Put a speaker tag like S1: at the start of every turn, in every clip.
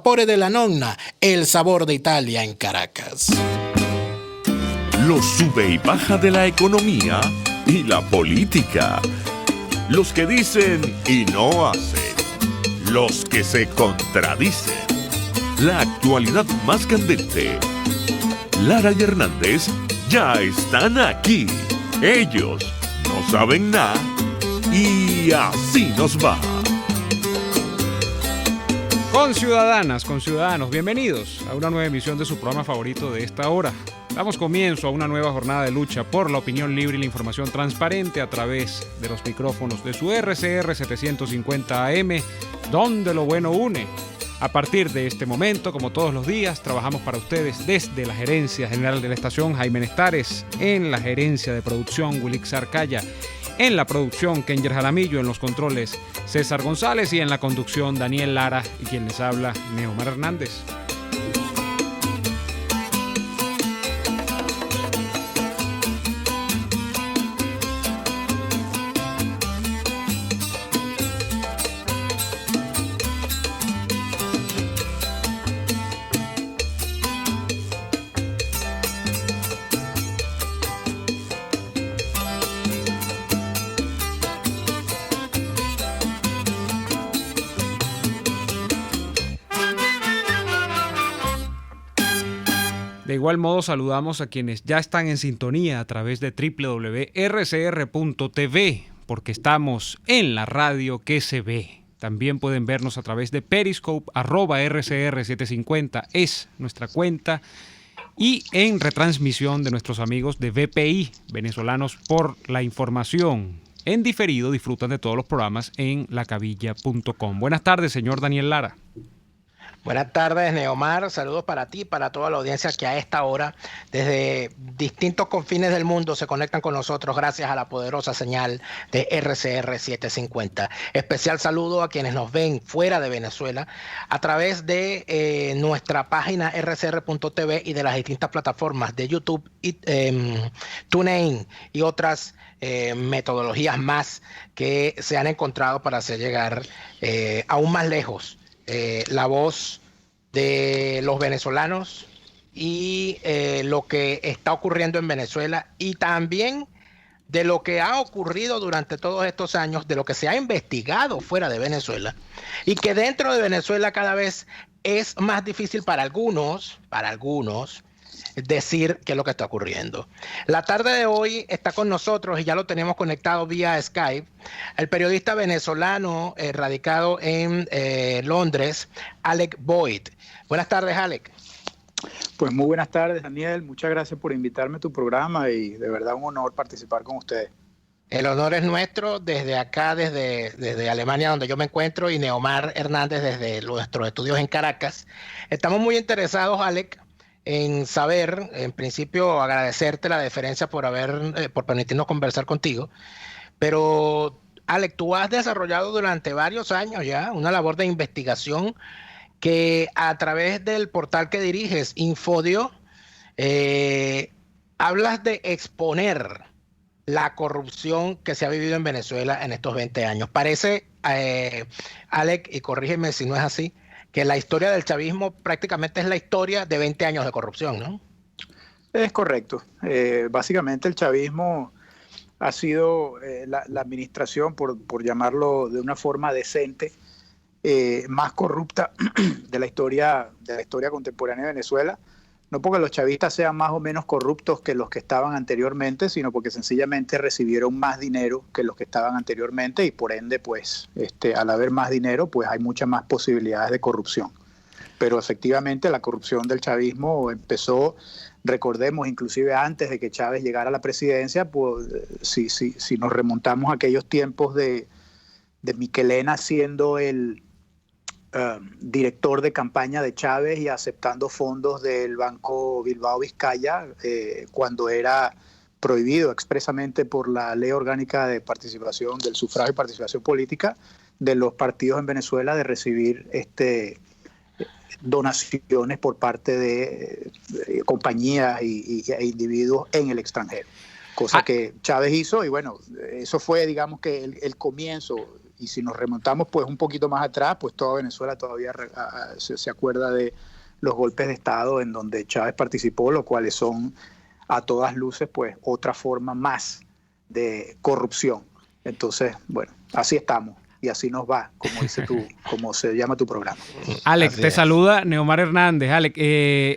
S1: sapore della nonna, el sabor de Italia en Caracas.
S2: Los sube y baja de la economía y la política. Los que dicen y no hacen. Los que se contradicen. La actualidad más candente. Lara y Hernández ya están aquí. Ellos no saben nada y así nos va.
S3: Conciudadanas, conciudadanos, bienvenidos a una nueva emisión de su programa favorito de esta hora. Damos comienzo a una nueva jornada de lucha por la opinión libre y la información transparente a través de los micrófonos de su RCR 750 AM, donde lo bueno une. A partir de este momento, como todos los días, trabajamos para ustedes desde la Gerencia General de la Estación, Jaime Nestares, en la Gerencia de Producción, Wilix Arcaya, en la producción, Kenger Jaramillo, en los controles, César González, y en la conducción, Daniel Lara, y quien les habla, Neomar Hernández. De igual modo, saludamos a quienes ya están en sintonía a través de www.rcr.tv, porque estamos en la radio que se ve. También pueden vernos a través de Periscope, @RCR750 es nuestra cuenta, y en retransmisión de nuestros amigos de VPI, Venezolanos por la Información. En diferido, disfrutan de todos los programas en lacavilla.com. Buenas tardes, señor Daniel Lara.
S1: Buenas tardes, Neomar. Saludos para ti y para toda la audiencia que a esta hora, desde distintos confines del mundo, se conectan con nosotros gracias a la poderosa señal de RCR 750. Especial saludo a quienes nos ven fuera de Venezuela a través de nuestra página rcr.tv y de las distintas plataformas de YouTube, TuneIn y otras metodologías más que se han encontrado para hacer llegar aún más lejos la voz de los venezolanos y lo que está ocurriendo en Venezuela, y también de lo que ha ocurrido durante todos estos años, de lo que se ha investigado fuera de Venezuela, y que dentro de Venezuela cada vez es más difícil para algunos decir qué es lo que está ocurriendo. La tarde de hoy está con nosotros, y ya lo tenemos conectado vía Skype, el periodista venezolano radicado en Londres, Alec Boyd. Buenas tardes, Alec.
S4: Pues muy buenas tardes, Daniel. Muchas gracias por invitarme a tu programa y de verdad un honor participar con ustedes.
S1: El honor es nuestro desde acá, desde Alemania, donde yo me encuentro, y Neomar Hernández desde nuestros estudios en Caracas. Estamos muy interesados, Alec, en saber, en principio, agradecerte la deferencia por permitirnos conversar contigo. Pero, Alec, tú has desarrollado durante varios años ya una labor de investigación que, a través del portal que diriges, Infodio, hablas de exponer la corrupción que se ha vivido en Venezuela en estos 20 años. Parece, Alec, y corrígeme si no es así, que la historia del chavismo prácticamente es la historia de 20 años de corrupción, ¿no?
S4: Es correcto. Básicamente el chavismo ha sido la administración, por llamarlo de una forma decente, más corrupta de la historia contemporánea de Venezuela. No porque los chavistas sean más o menos corruptos que los que estaban anteriormente, sino porque sencillamente recibieron más dinero que los que estaban anteriormente, y por ende, pues, al haber más dinero, pues hay muchas más posibilidades de corrupción. Pero efectivamente la corrupción del chavismo empezó, recordemos, inclusive antes de que Chávez llegara a la presidencia, pues, si nos remontamos a aquellos tiempos de Michelena siendo el director de campaña de Chávez y aceptando fondos del Banco Bilbao Vizcaya, cuando era prohibido expresamente por la Ley Orgánica de Participación del Sufragio y Participación Política de los partidos en Venezuela de recibir donaciones por parte de compañías e individuos en el extranjero, cosa que Chávez hizo. Y bueno, eso fue, digamos, que el comienzo. y si nos remontamos pues un poquito más atrás, pues toda Venezuela todavía se acuerda de los golpes de Estado en donde Chávez participó, los cuales son a todas luces pues otra forma más de corrupción. Entonces, bueno, así estamos. Y así nos va, como dice como se llama tu programa.
S3: Alex, te saluda Neomar Hernández. Alex,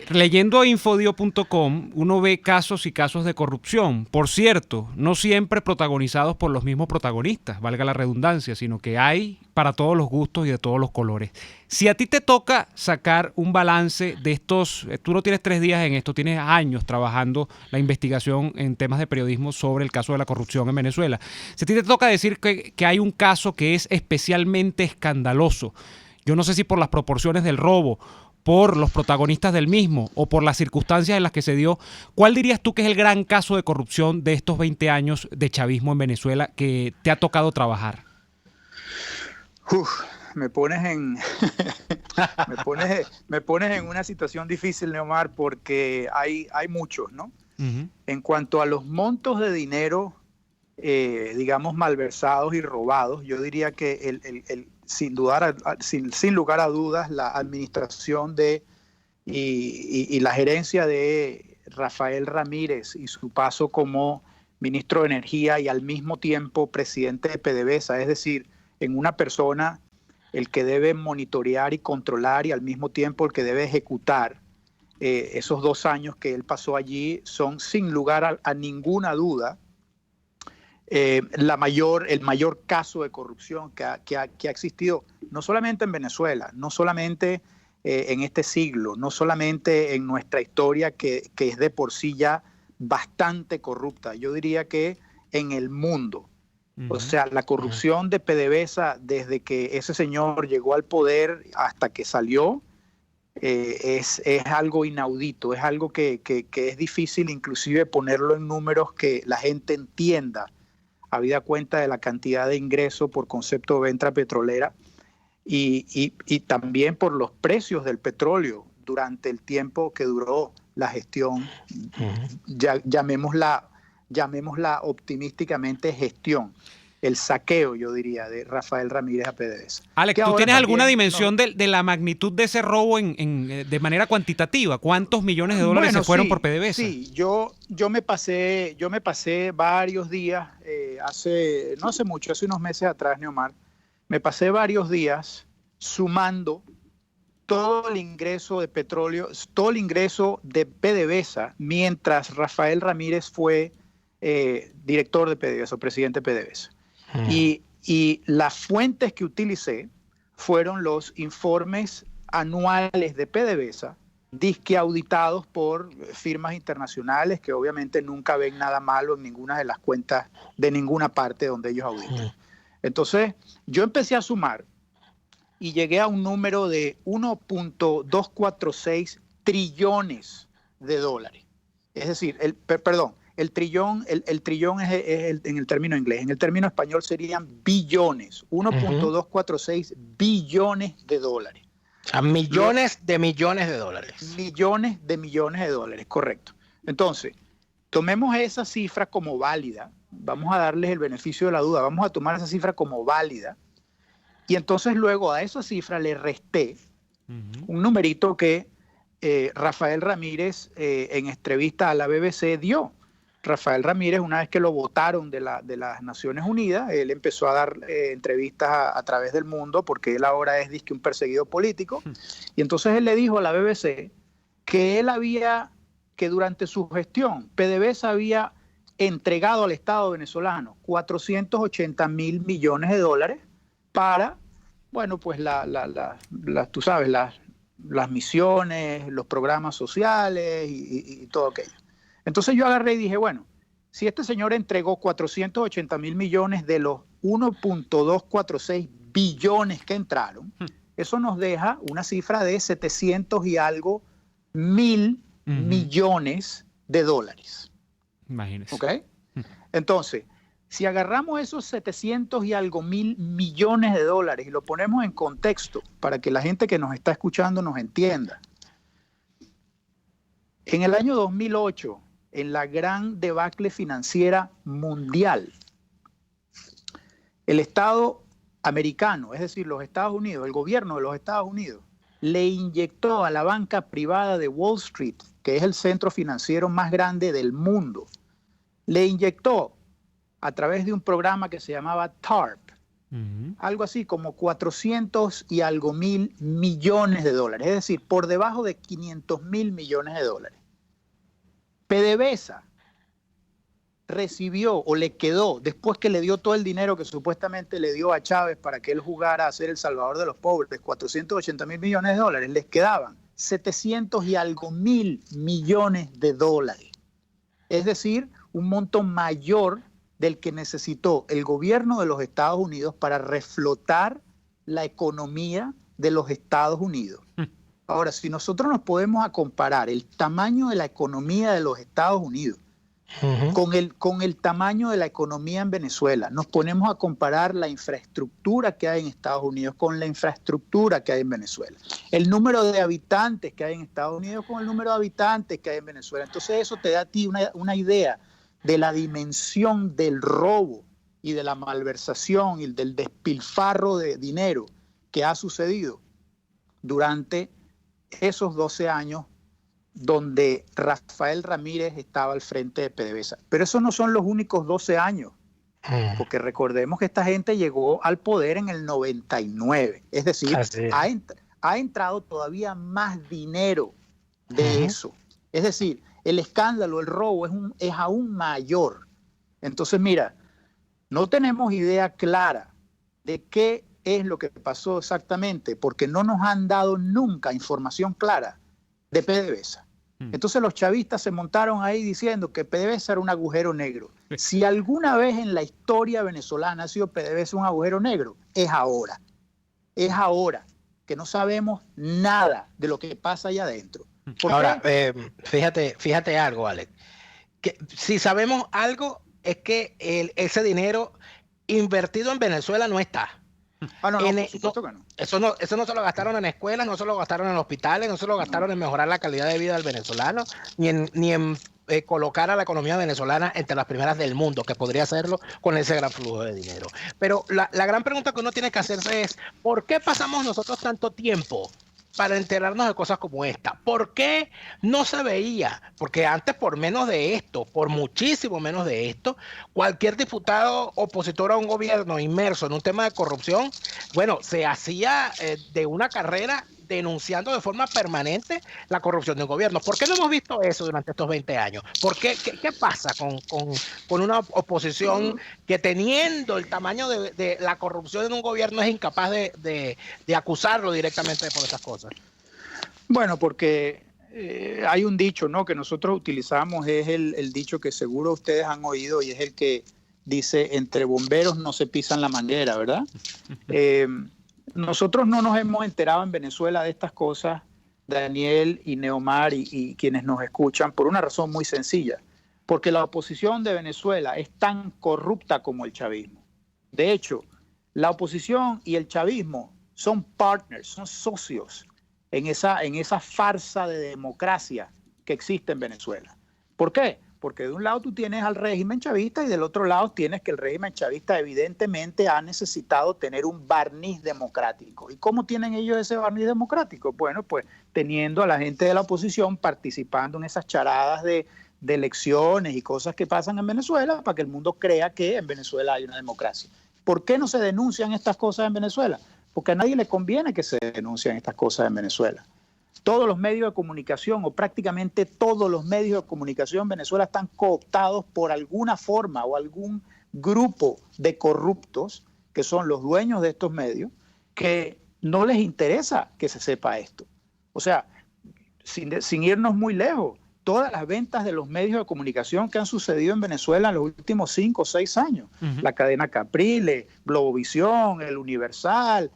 S3: leyendo infodio.com, uno ve casos y casos de corrupción. Por cierto, no siempre protagonizados por los mismos protagonistas, valga la redundancia, sino que hay para todos los gustos y de todos los colores. Si a ti te toca sacar un balance de estos, tú no tienes 3 días en esto, tienes años trabajando la investigación en temas de periodismo sobre el caso de la corrupción en Venezuela. Si a ti te toca decir que hay un caso que es especialmente escandaloso, yo no sé si por las proporciones del robo, por los protagonistas del mismo o por las circunstancias en las que se dio, ¿cuál dirías tú que es el gran caso de corrupción de estos 20 años de chavismo en Venezuela que te ha tocado trabajar?
S4: Me pones en me pones en una situación difícil, Neomar, porque hay muchos, ¿no? Uh-huh. En cuanto a los montos de dinero, digamos, malversados y robados, yo diría que sin lugar a dudas, la administración y la gerencia de Rafael Ramírez y su paso como ministro de Energía y al mismo tiempo presidente de PDVSA, es decir, en una persona el que debe monitorear y controlar y al mismo tiempo el que debe ejecutar esos 2 años que él pasó allí, son sin lugar a ninguna duda el mayor caso de corrupción que ha existido, no solamente en Venezuela, no solamente en este siglo, no solamente en nuestra historia que es de por sí ya bastante corrupta, yo diría que en el mundo. O sea, la corrupción de PDVSA desde que ese señor llegó al poder hasta que salió es algo inaudito, es algo que es difícil inclusive ponerlo en números que la gente entienda, habida cuenta de la cantidad de ingreso por concepto de venta petrolera y también por los precios del petróleo durante el tiempo que duró la gestión, llamémosla optimísticamente gestión, el saqueo, yo diría, de Rafael Ramírez a PDVSA.
S3: Alex, ¿tú tienes alguna dimensión de la magnitud de ese robo de manera cuantitativa? ¿Cuántos millones de dólares se fueron por PDVSA?
S4: Sí, yo me pasé varios días, no hace mucho, hace unos meses atrás, Neomar, me pasé varios días sumando todo el ingreso de petróleo, todo el ingreso de PDVSA, mientras Rafael Ramírez fue director de PDVSA o presidente de PDVSA. Y las fuentes que utilicé fueron los informes anuales de PDVSA, disque auditados por firmas internacionales que obviamente nunca ven nada malo en ninguna de las cuentas de ninguna parte donde ellos auditan. Entonces, yo empecé a sumar y llegué a un número de 1.246 trillones de dólares. Es decir, el trillón es en el término inglés. En el término español serían billones. 1.246 billones de dólares.
S1: O sea, millones de millones de dólares.
S4: Millones de millones de dólares, correcto. Entonces, tomemos esa cifra como válida. Vamos a darles el beneficio de la duda. Vamos a tomar esa cifra como válida. Y entonces luego a esa cifra le resté un numerito que Rafael Ramírez en entrevista a la BBC dio. Rafael Ramírez, una vez que lo votaron de las Naciones Unidas, él empezó a dar entrevistas a través del mundo porque él ahora es disque un perseguido político. Y entonces él le dijo a la BBC que que durante su gestión PDVSA había entregado al Estado venezolano 480 mil millones de dólares para, bueno, pues tú sabes, las misiones, los programas sociales y todo aquello. Entonces yo agarré y dije, bueno, si este señor entregó 480 mil millones de los 1.246 billones que entraron, eso nos deja una cifra de 700 y algo mil millones de dólares.
S3: Imagínese.
S4: ¿Ok? Entonces, si agarramos esos 700 y algo mil millones de dólares y lo ponemos en contexto para que la gente que nos está escuchando nos entienda. En el año 2008, en la gran debacle financiera mundial, el Estado americano, es decir, los Estados Unidos, el gobierno de los Estados Unidos, le inyectó a la banca privada de Wall Street, que es el centro financiero más grande del mundo, le inyectó a través de un programa que se llamaba TARP, algo así como 400 y algo mil millones de dólares, es decir, por debajo de 500.000 millones de dólares. PDVSA recibió o le quedó, después que le dio todo el dinero que supuestamente le dio a Chávez para que él jugara a ser el salvador de los pobres, 480.000 millones de dólares, les quedaban 700 y algo mil millones de dólares. Es decir, un monto mayor del que necesitó el gobierno de los Estados Unidos para reflotar la economía de los Estados Unidos. Ahora, si nosotros nos podemos a comparar el tamaño de la economía de los Estados Unidos con el tamaño de la economía en Venezuela, nos ponemos a comparar la infraestructura que hay en Estados Unidos con la infraestructura que hay en Venezuela, el número de habitantes que hay en Estados Unidos con el número de habitantes que hay en Venezuela. Entonces eso te da a ti una idea de la dimensión del robo y de la malversación y del despilfarro de dinero que ha sucedido durante esos 12 años donde Rafael Ramírez estaba al frente de PDVSA. Pero esos no son los únicos 12 años, porque recordemos que esta gente llegó al poder en el 99, es decir, ha entrado todavía más dinero de eso. Es decir, el escándalo, el robo es aún mayor. Entonces, mira, no tenemos idea clara de qué es lo que pasó exactamente, porque no nos han dado nunca información clara de PDVSA. Entonces los chavistas se montaron ahí diciendo que PDVSA era un agujero negro. Si alguna vez en la historia venezolana ha sido PDVSA un agujero negro, es ahora. Es ahora que no sabemos nada de lo que pasa allá adentro.
S1: Ahora, fíjate algo, Alex. Que si sabemos algo es que ese dinero invertido en Venezuela no está. Eso no se lo gastaron en escuelas, no se lo gastaron en hospitales, no se lo gastaron en mejorar la calidad de vida del venezolano, ni en colocar a la economía venezolana entre las primeras del mundo, que podría hacerlo con ese gran flujo de dinero. Pero la gran pregunta que uno tiene que hacerse es, ¿por qué pasamos nosotros tanto tiempo para enterarnos de cosas como esta? ¿Por qué no se veía? Porque antes, por menos de esto, por muchísimo menos de esto, cualquier diputado opositor a un gobierno inmerso en un tema de corrupción, bueno, se hacía de una carrera denunciando de forma permanente la corrupción de un gobierno. ¿Por qué no hemos visto eso durante estos 20 años? ¿Por qué? ¿Qué pasa con una oposición que, teniendo el tamaño de la corrupción en un gobierno, es incapaz de acusarlo directamente por esas cosas?
S4: Bueno, porque hay un dicho, ¿no?, que nosotros utilizamos, es el dicho que seguro ustedes han oído, y es el que dice: entre bomberos no se pisan la manguera, ¿verdad? Nosotros no nos hemos enterado en Venezuela de estas cosas, Daniel y Neomar y quienes nos escuchan, por una razón muy sencilla, porque la oposición de Venezuela es tan corrupta como el chavismo. De hecho, la oposición y el chavismo son partners, son socios en esa farsa de democracia que existe en Venezuela. ¿Por qué? Porque de un lado tú tienes al régimen chavista y del otro lado tienes que el régimen chavista evidentemente ha necesitado tener un barniz democrático. ¿Y cómo tienen ellos ese barniz democrático? Bueno, pues teniendo a la gente de la oposición participando en esas charadas de elecciones y cosas que pasan en Venezuela para que el mundo crea que en Venezuela hay una democracia. ¿Por qué no se denuncian estas cosas en Venezuela? Porque a nadie le conviene que se denuncien estas cosas en Venezuela. Todos los medios de comunicación, o prácticamente todos los medios de comunicación en Venezuela, están cooptados por alguna forma o algún grupo de corruptos que son los dueños de estos medios, que no les interesa que se sepa esto. O sea, sin irnos muy lejos, todas las ventas de los medios de comunicación que han sucedido en Venezuela en los últimos 5 o 6 años, la cadena Capriles, Globovisión, El Universal,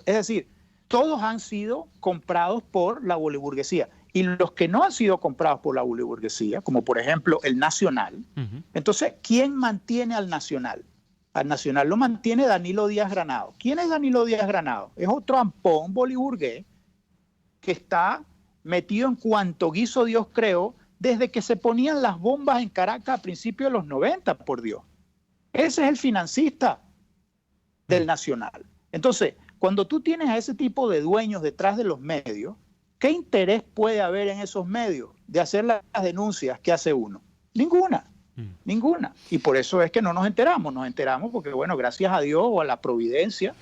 S4: es decir, todos han sido comprados por la boliburguesía. Y los que no han sido comprados por la boliburguesía, como por ejemplo el Nacional, entonces, ¿quién mantiene al Nacional? Al Nacional lo mantiene Danilo Díaz Granado. ¿Quién es Danilo Díaz Granado? Es otro ampón boliburgués que está metido en cuanto guiso Dios creó desde que se ponían las bombas en Caracas a principios de los 90, por Dios. Ese es el financista del Nacional. Entonces, cuando tú tienes a ese tipo de dueños detrás de los medios, ¿qué interés puede haber en esos medios de hacer las denuncias que hace uno? Ninguna. Ninguna. Y por eso es que no nos enteramos. Nos enteramos porque, bueno, gracias a Dios o a la providencia,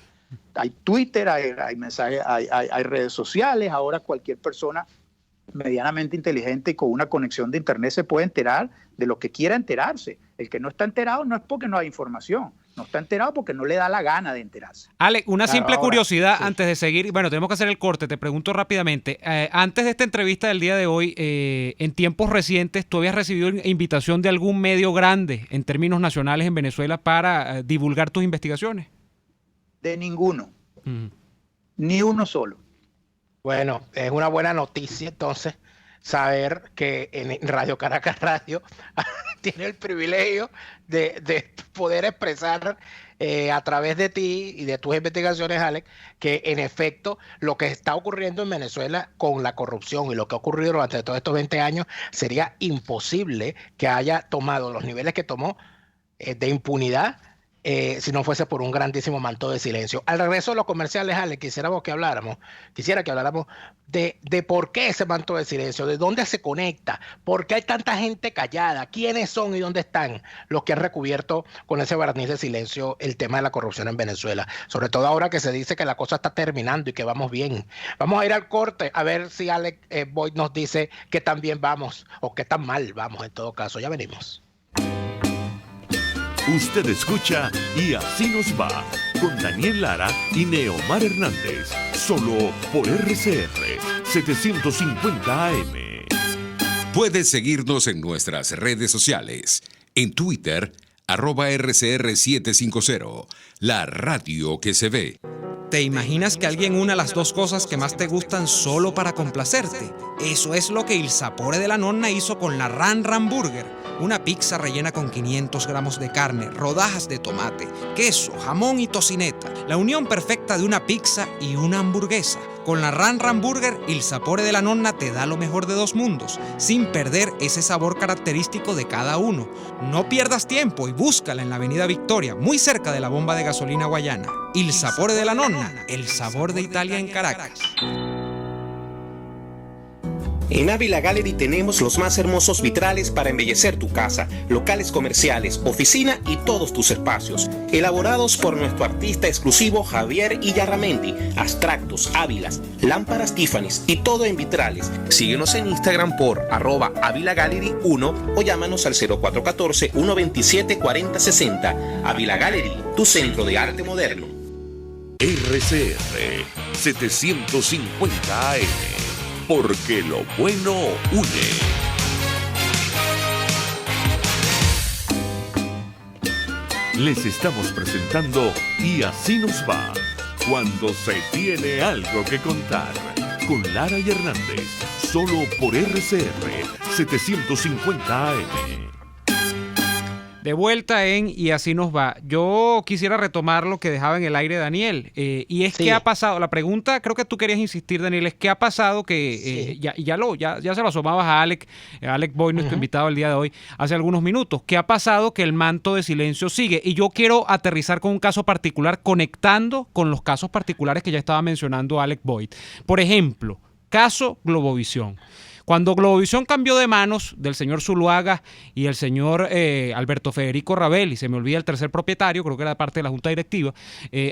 S4: hay Twitter, hay mensajes, hay redes sociales. Ahora cualquier persona medianamente inteligente y con una conexión de internet se puede enterar de lo que quiera enterarse. El que no está enterado no es porque no hay información. No está enterado porque no le da la gana de enterarse.
S3: Alex, una simple curiosidad
S4: sí.
S3: Antes de seguir. Bueno, tenemos que hacer el corte. Te pregunto rápidamente. Antes de esta entrevista del día de hoy, en tiempos recientes, ¿tú habías recibido invitación de algún medio grande en términos nacionales en Venezuela para divulgar tus investigaciones?
S4: De ninguno. Ni uno solo.
S1: Bueno, es una buena noticia entonces saber que en Radio Caracas Radio tiene el privilegio de poder expresar a través de ti y de tus investigaciones, Alex, que en efecto lo que está ocurriendo en Venezuela con la corrupción y lo que ha ocurrido durante todos estos 20 años sería imposible que haya tomado los niveles que tomó de impunidad si no fuese por un grandísimo manto de silencio. Al regreso de los comerciales, Alex, quisiera que habláramos de por qué ese manto de silencio, de dónde se conecta, por qué hay tanta gente callada, quiénes son y dónde están los que han recubierto con ese barniz de silencio el tema de la corrupción en Venezuela, sobre todo ahora que se dice que la cosa está terminando y que vamos bien. Vamos a ir al corte a ver si Alex Boyd nos dice qué tan bien vamos o qué tan mal vamos en todo caso. Ya venimos.
S2: Usted escucha Y Así Nos Va, con Daniel Lara y Neomar Hernández, solo por RCR 750 AM.
S5: Puedes seguirnos en nuestras redes sociales. En Twitter, @RCR750, la radio que se ve.
S6: ¿Te imaginas que alguien una las dos cosas que más te gustan solo para complacerte? Eso es lo que Il Sapore della Nonna hizo con la Ran Ran Burger. Una pizza rellena con 500 gramos de carne, rodajas de tomate, queso, jamón y tocineta. La unión perfecta de una pizza y una hamburguesa. Con la Ran Ran Burger, Il Sapore della Nonna te da lo mejor de dos mundos, sin perder ese sabor característico de cada uno. No pierdas tiempo y búscala en la Avenida Victoria, muy cerca de la bomba de gasolina Guayana. Il Sapore della Nonna, el sabor de Italia en Caracas.
S7: En Ávila Gallery tenemos los más hermosos vitrales para embellecer tu casa, locales comerciales, oficina y todos tus espacios. Elaborados por nuestro artista exclusivo Javier Illarramendi. Abstractos, ávilas, lámparas Tiffany's y todo en vitrales. Síguenos en Instagram por @AvilaGallery1 o llámanos al 0414-127-4060. Ávila Gallery, tu centro de arte moderno.
S2: RCR 750 AM. Porque lo bueno une. Les estamos presentando Y Así Nos Va, cuando se tiene algo que contar, con Lara y Hernández, solo por RCR 750 AM.
S3: De vuelta en Y Así Nos Va. Yo quisiera retomar lo que dejaba en el aire Daniel. Y es qué ha pasado. La pregunta, creo que tú querías insistir, Daniel, es qué ha pasado que ya se lo asomabas a Alex Boyd, nuestro invitado el día de hoy, hace algunos minutos. ¿Qué ha pasado? Que el manto de silencio sigue. Y yo quiero aterrizar con un caso particular, conectando con los casos particulares que ya estaba mencionando Alex Boyd. Por ejemplo, caso Globovisión. Cuando Globovisión cambió de manos del señor Zuluaga y el señor Alberto Federico Rabel, y se me olvida el tercer propietario, creo que era parte de la junta directiva,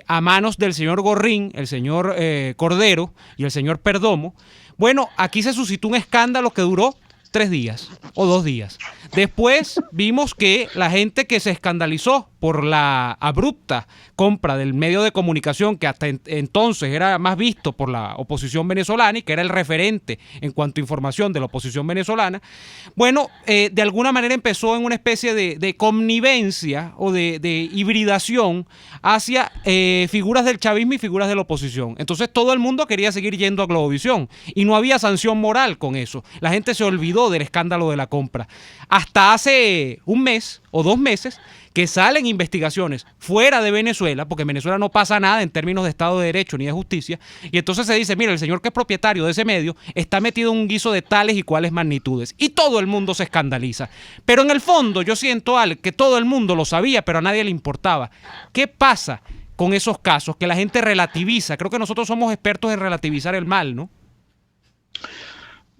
S3: a manos del señor Gorrín, el señor Cordero y el señor Perdomo, bueno, aquí se suscitó un escándalo que duró 3 días o 2 días. Después vimos que la gente que se escandalizó por la abrupta compra del medio de comunicación que hasta entonces era más visto por la oposición venezolana y que era el referente en cuanto a información de la oposición venezolana, bueno, de alguna manera empezó en una especie de connivencia o de hibridación hacia figuras del chavismo y figuras de la oposición. Entonces todo el mundo quería seguir yendo a Globovisión y no había sanción moral con eso. La gente se olvidó del escándalo de la compra. Hasta hace un mes o 2 meses que salen investigaciones fuera de Venezuela, porque en Venezuela no pasa nada en términos de Estado de Derecho ni de justicia, y entonces se dice, mira, el señor que es propietario de ese medio está metido en un guiso de tales y cuales magnitudes, y todo el mundo se escandaliza. Pero en el fondo yo siento, Alex, que todo el mundo lo sabía, pero a nadie le importaba. ¿Qué pasa? con esos casos, que la gente relativiza. Creo que nosotros somos expertos en relativizar el mal, ¿no?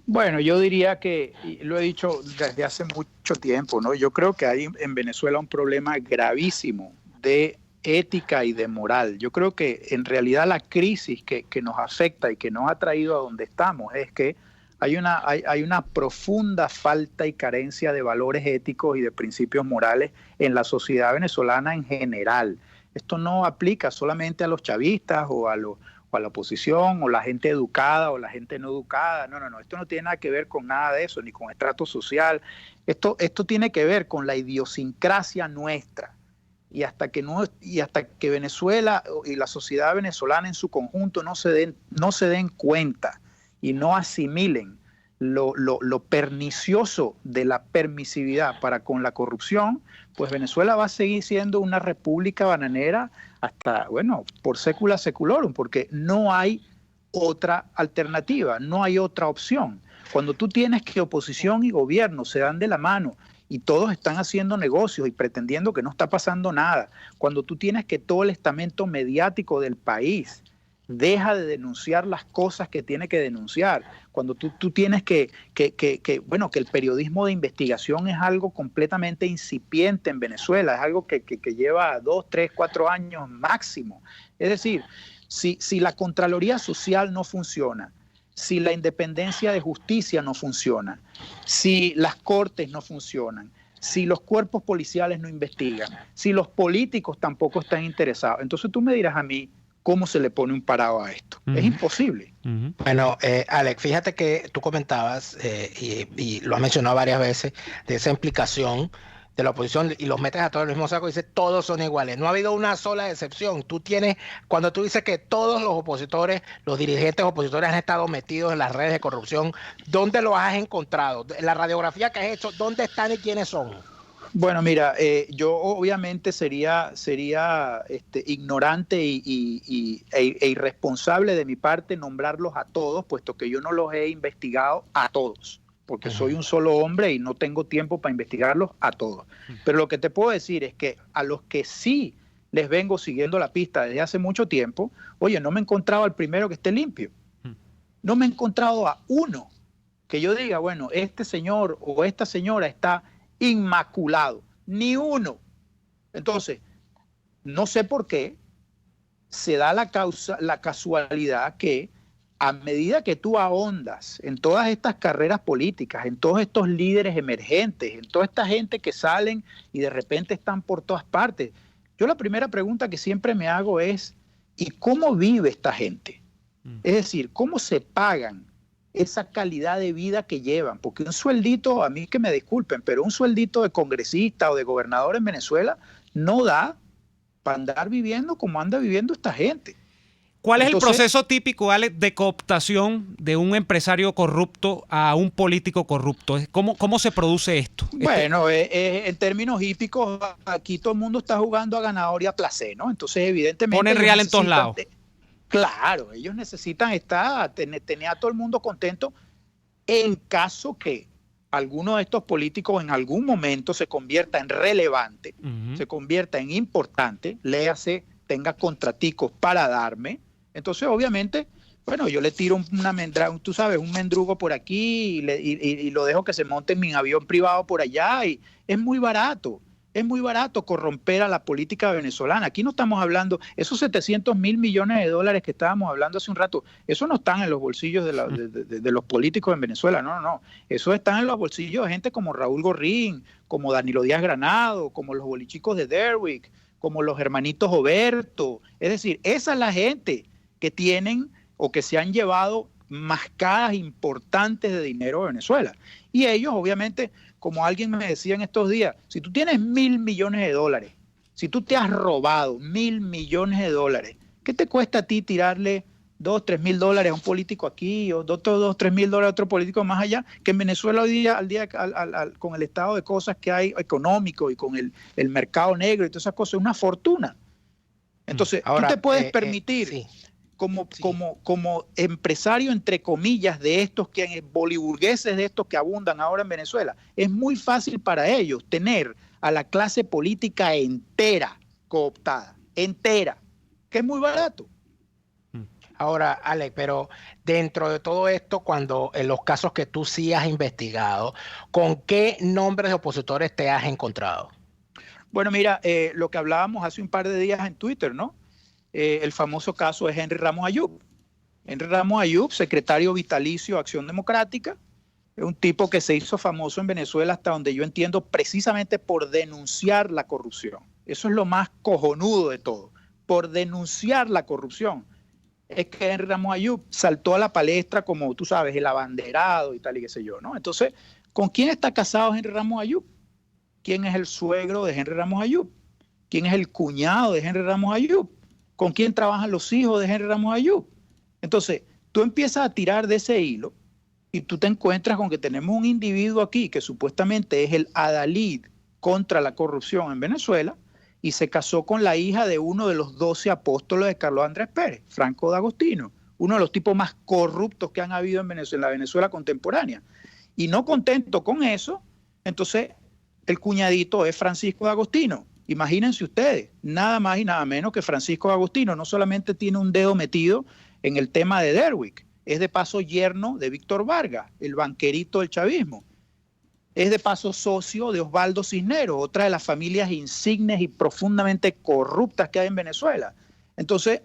S4: Bueno, yo diría que, y lo he dicho desde hace mucho tiempo, ¿no? Yo creo que hay en Venezuela un problema gravísimo de ética y de moral. Yo creo que en realidad la crisis que nos afecta y que nos ha traído a donde estamos es que hay una profunda falta y carencia de valores éticos y de principios morales en la sociedad venezolana en general. Esto no aplica solamente a los chavistas o a la oposición, o la gente educada, o la gente no educada. No, esto no tiene nada que ver con nada de eso, ni con estrato social. Esto tiene que ver con la idiosincrasia nuestra. Y hasta que Venezuela y la sociedad venezolana en su conjunto no se den cuenta y no asimilen lo pernicioso de la permisividad para con la corrupción, pues Venezuela va a seguir siendo una república bananera hasta, bueno, por sécula seculorum, porque no hay otra alternativa, no hay otra opción. Cuando tú tienes que oposición y gobierno se dan de la mano y todos están haciendo negocios y pretendiendo que no está pasando nada, cuando tú tienes que todo el estamento mediático del país deja de denunciar las cosas que tiene que denunciar, cuando tú tienes que el periodismo de investigación es algo completamente incipiente en Venezuela, es algo que lleva 2, 3, 4 años máximo. Es decir, si la Contraloría Social no funciona, si la independencia de justicia no funciona, si las cortes no funcionan, si los cuerpos policiales no investigan, si los políticos tampoco están interesados, entonces tú me dirás a mí, ¿cómo se le pone un parado a esto? Es imposible.
S1: Bueno, Alex, fíjate que tú comentabas, y lo has mencionado varias veces, de esa implicación de la oposición y los metes a todos en el mismo saco y dices todos son iguales. No ha habido una sola excepción. Cuando tú dices que todos los opositores, los dirigentes opositores han estado metidos en las redes de corrupción, ¿dónde los has encontrado? En la radiografía que has hecho, ¿dónde están y quiénes son?
S4: Bueno, mira, yo obviamente sería ignorante e irresponsable de mi parte nombrarlos a todos, puesto que yo no los he investigado a todos, porque soy un solo hombre y no tengo tiempo para investigarlos a todos. Pero lo que te puedo decir es que a los que sí les vengo siguiendo la pista desde hace mucho tiempo, oye, no me he encontrado al primero que esté limpio. No me he encontrado a uno que yo diga, bueno, este señor o esta señora está inmaculado, ni uno. Entonces, no sé por qué se da la casualidad que a medida que tú ahondas en todas estas carreras políticas, en todos estos líderes emergentes, en toda esta gente que salen y de repente están por todas partes, yo la primera pregunta que siempre me hago es, ¿y cómo vive esta gente? Es decir, ¿cómo se pagan esa calidad de vida que llevan? Porque un sueldito, a mí que me disculpen, pero un sueldito de congresista o de gobernador en Venezuela no da para andar viviendo como anda viviendo esta gente.
S3: ¿Cuál es el proceso típico, Alex, de cooptación de un empresario corrupto a un político corrupto? ¿Cómo se produce esto?
S4: Bueno, en términos hípicos, aquí todo el mundo está jugando a ganador y a placer, ¿no? Entonces, evidentemente...
S3: Ponen real en todos lados.
S4: Claro, ellos necesitan tener a todo el mundo contento en caso que alguno de estos políticos en algún momento se convierta en relevante, se convierta en importante, léase, tenga contraticos para darme. Entonces, obviamente, bueno, yo le tiro tú sabes, un mendrugo por aquí y lo dejo que se monte en mi avión privado por allá y es muy barato. Es muy barato corromper a la política venezolana. Aquí no estamos hablando, esos 700.000 millones de dólares que estábamos hablando hace un rato, eso no están en los bolsillos de los políticos en Venezuela, no. Eso están en los bolsillos de gente como Raúl Gorrín, como Danilo Díaz Granado, como los bolichicos de Derwick, como los hermanitos Oberto. Es decir, esa es la gente que tienen o que se han llevado mascadas importantes de dinero de Venezuela. Y ellos, obviamente, como alguien me decía en estos días, si tú tienes $1.000 millones de dólares, si tú te has robado $1.000 millones de dólares, ¿qué te cuesta a ti tirarle $2, $3.000 a un político aquí o $2, $3.000 a otro político más allá? Que en Venezuela hoy día, con el estado de cosas que hay económico y con el mercado negro y todas esas cosas, es una fortuna. Entonces, ahora, tú te puedes permitir... Como empresario, entre comillas, de estos boliburgueses de estos que abundan ahora en Venezuela, es muy fácil para ellos tener a la clase política entera cooptada, entera. que es muy barato.
S1: Ahora, Alex, pero dentro de todo esto, cuando en los casos que tú sí has investigado, ¿con qué nombres de opositores te has encontrado?
S4: Bueno, mira, lo que hablábamos hace un par de días en Twitter, ¿no? El famoso caso de Henry Ramos Ayub. Henry Ramos Ayub, secretario vitalicio de Acción Democrática, es un tipo que se hizo famoso en Venezuela, hasta donde yo entiendo, precisamente por denunciar la corrupción. Eso es lo más cojonudo de todo, por denunciar la corrupción. Es que Henry Ramos Ayub saltó a la palestra como, tú sabes, el abanderado y tal y qué sé yo, ¿no? Entonces, ¿con quién está casado Henry Ramos Ayub? ¿Quién es el suegro de Henry Ramos Ayub? ¿Quién es el cuñado de Henry Ramos Ayub? ¿Con quién trabajan los hijos de Henry Ramos Ayub? Entonces, tú empiezas a tirar de ese hilo y tú te encuentras con que tenemos un individuo aquí que supuestamente es el adalid contra la corrupción en Venezuela, y se casó con la hija de uno de los 12 apóstoles de Carlos Andrés Pérez, Franco D'Agostino, uno de los tipos más corruptos que han habido en Venezuela, en la Venezuela contemporánea. Y no contento con eso, entonces el cuñadito es Francisco D'Agostino. Imagínense ustedes, nada más y nada menos que Francisco D'Agostino no solamente tiene un dedo metido en el tema de Derwick, es de paso yerno de Víctor Vargas, el banquerito del chavismo. Es de paso socio de Osvaldo Cisneros, otra de las familias insignes y profundamente corruptas que hay en Venezuela. Entonces,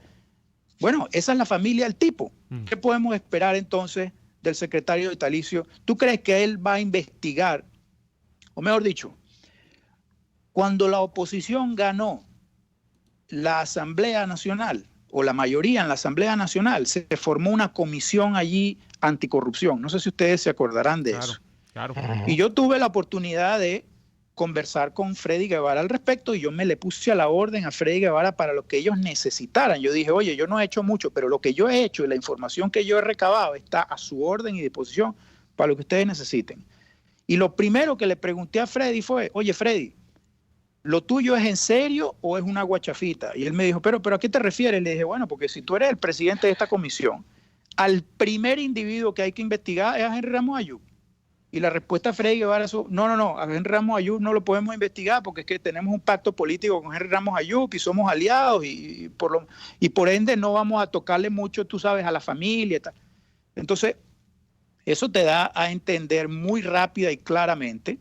S4: bueno, esa es la familia del tipo. ¿Qué podemos esperar entonces del secretario vitalicio? ¿Tú crees que él va a investigar? O mejor dicho, cuando la oposición ganó la Asamblea Nacional, o la mayoría en la Asamblea Nacional, se formó una comisión allí anticorrupción. No sé si ustedes se acordarán de eso.
S3: Claro.
S4: Y yo tuve la oportunidad de conversar con Freddy Guevara al respecto, y yo me le puse a la orden a Freddy Guevara para lo que ellos necesitaran. Yo dije, oye, yo no he hecho mucho, pero lo que yo he hecho y la información que yo he recabado está a su orden y disposición para lo que ustedes necesiten. Y lo primero que le pregunté a Freddy fue, oye, Freddy, ¿lo tuyo es en serio o es una guachafita? Y él me dijo, pero ¿a qué te refieres? Le dije, bueno, porque si tú eres el presidente de esta comisión, al primer individuo que hay que investigar es a Henry Ramos Ayub. Y la respuesta de Freddy Guevara es, no, a Henry Ramos Ayub no lo podemos investigar porque es que tenemos un pacto político con Henry Ramos Ayub y somos aliados y por ende no vamos a tocarle mucho, tú sabes, a la familia y tal. Entonces, eso te da a entender muy rápida y claramente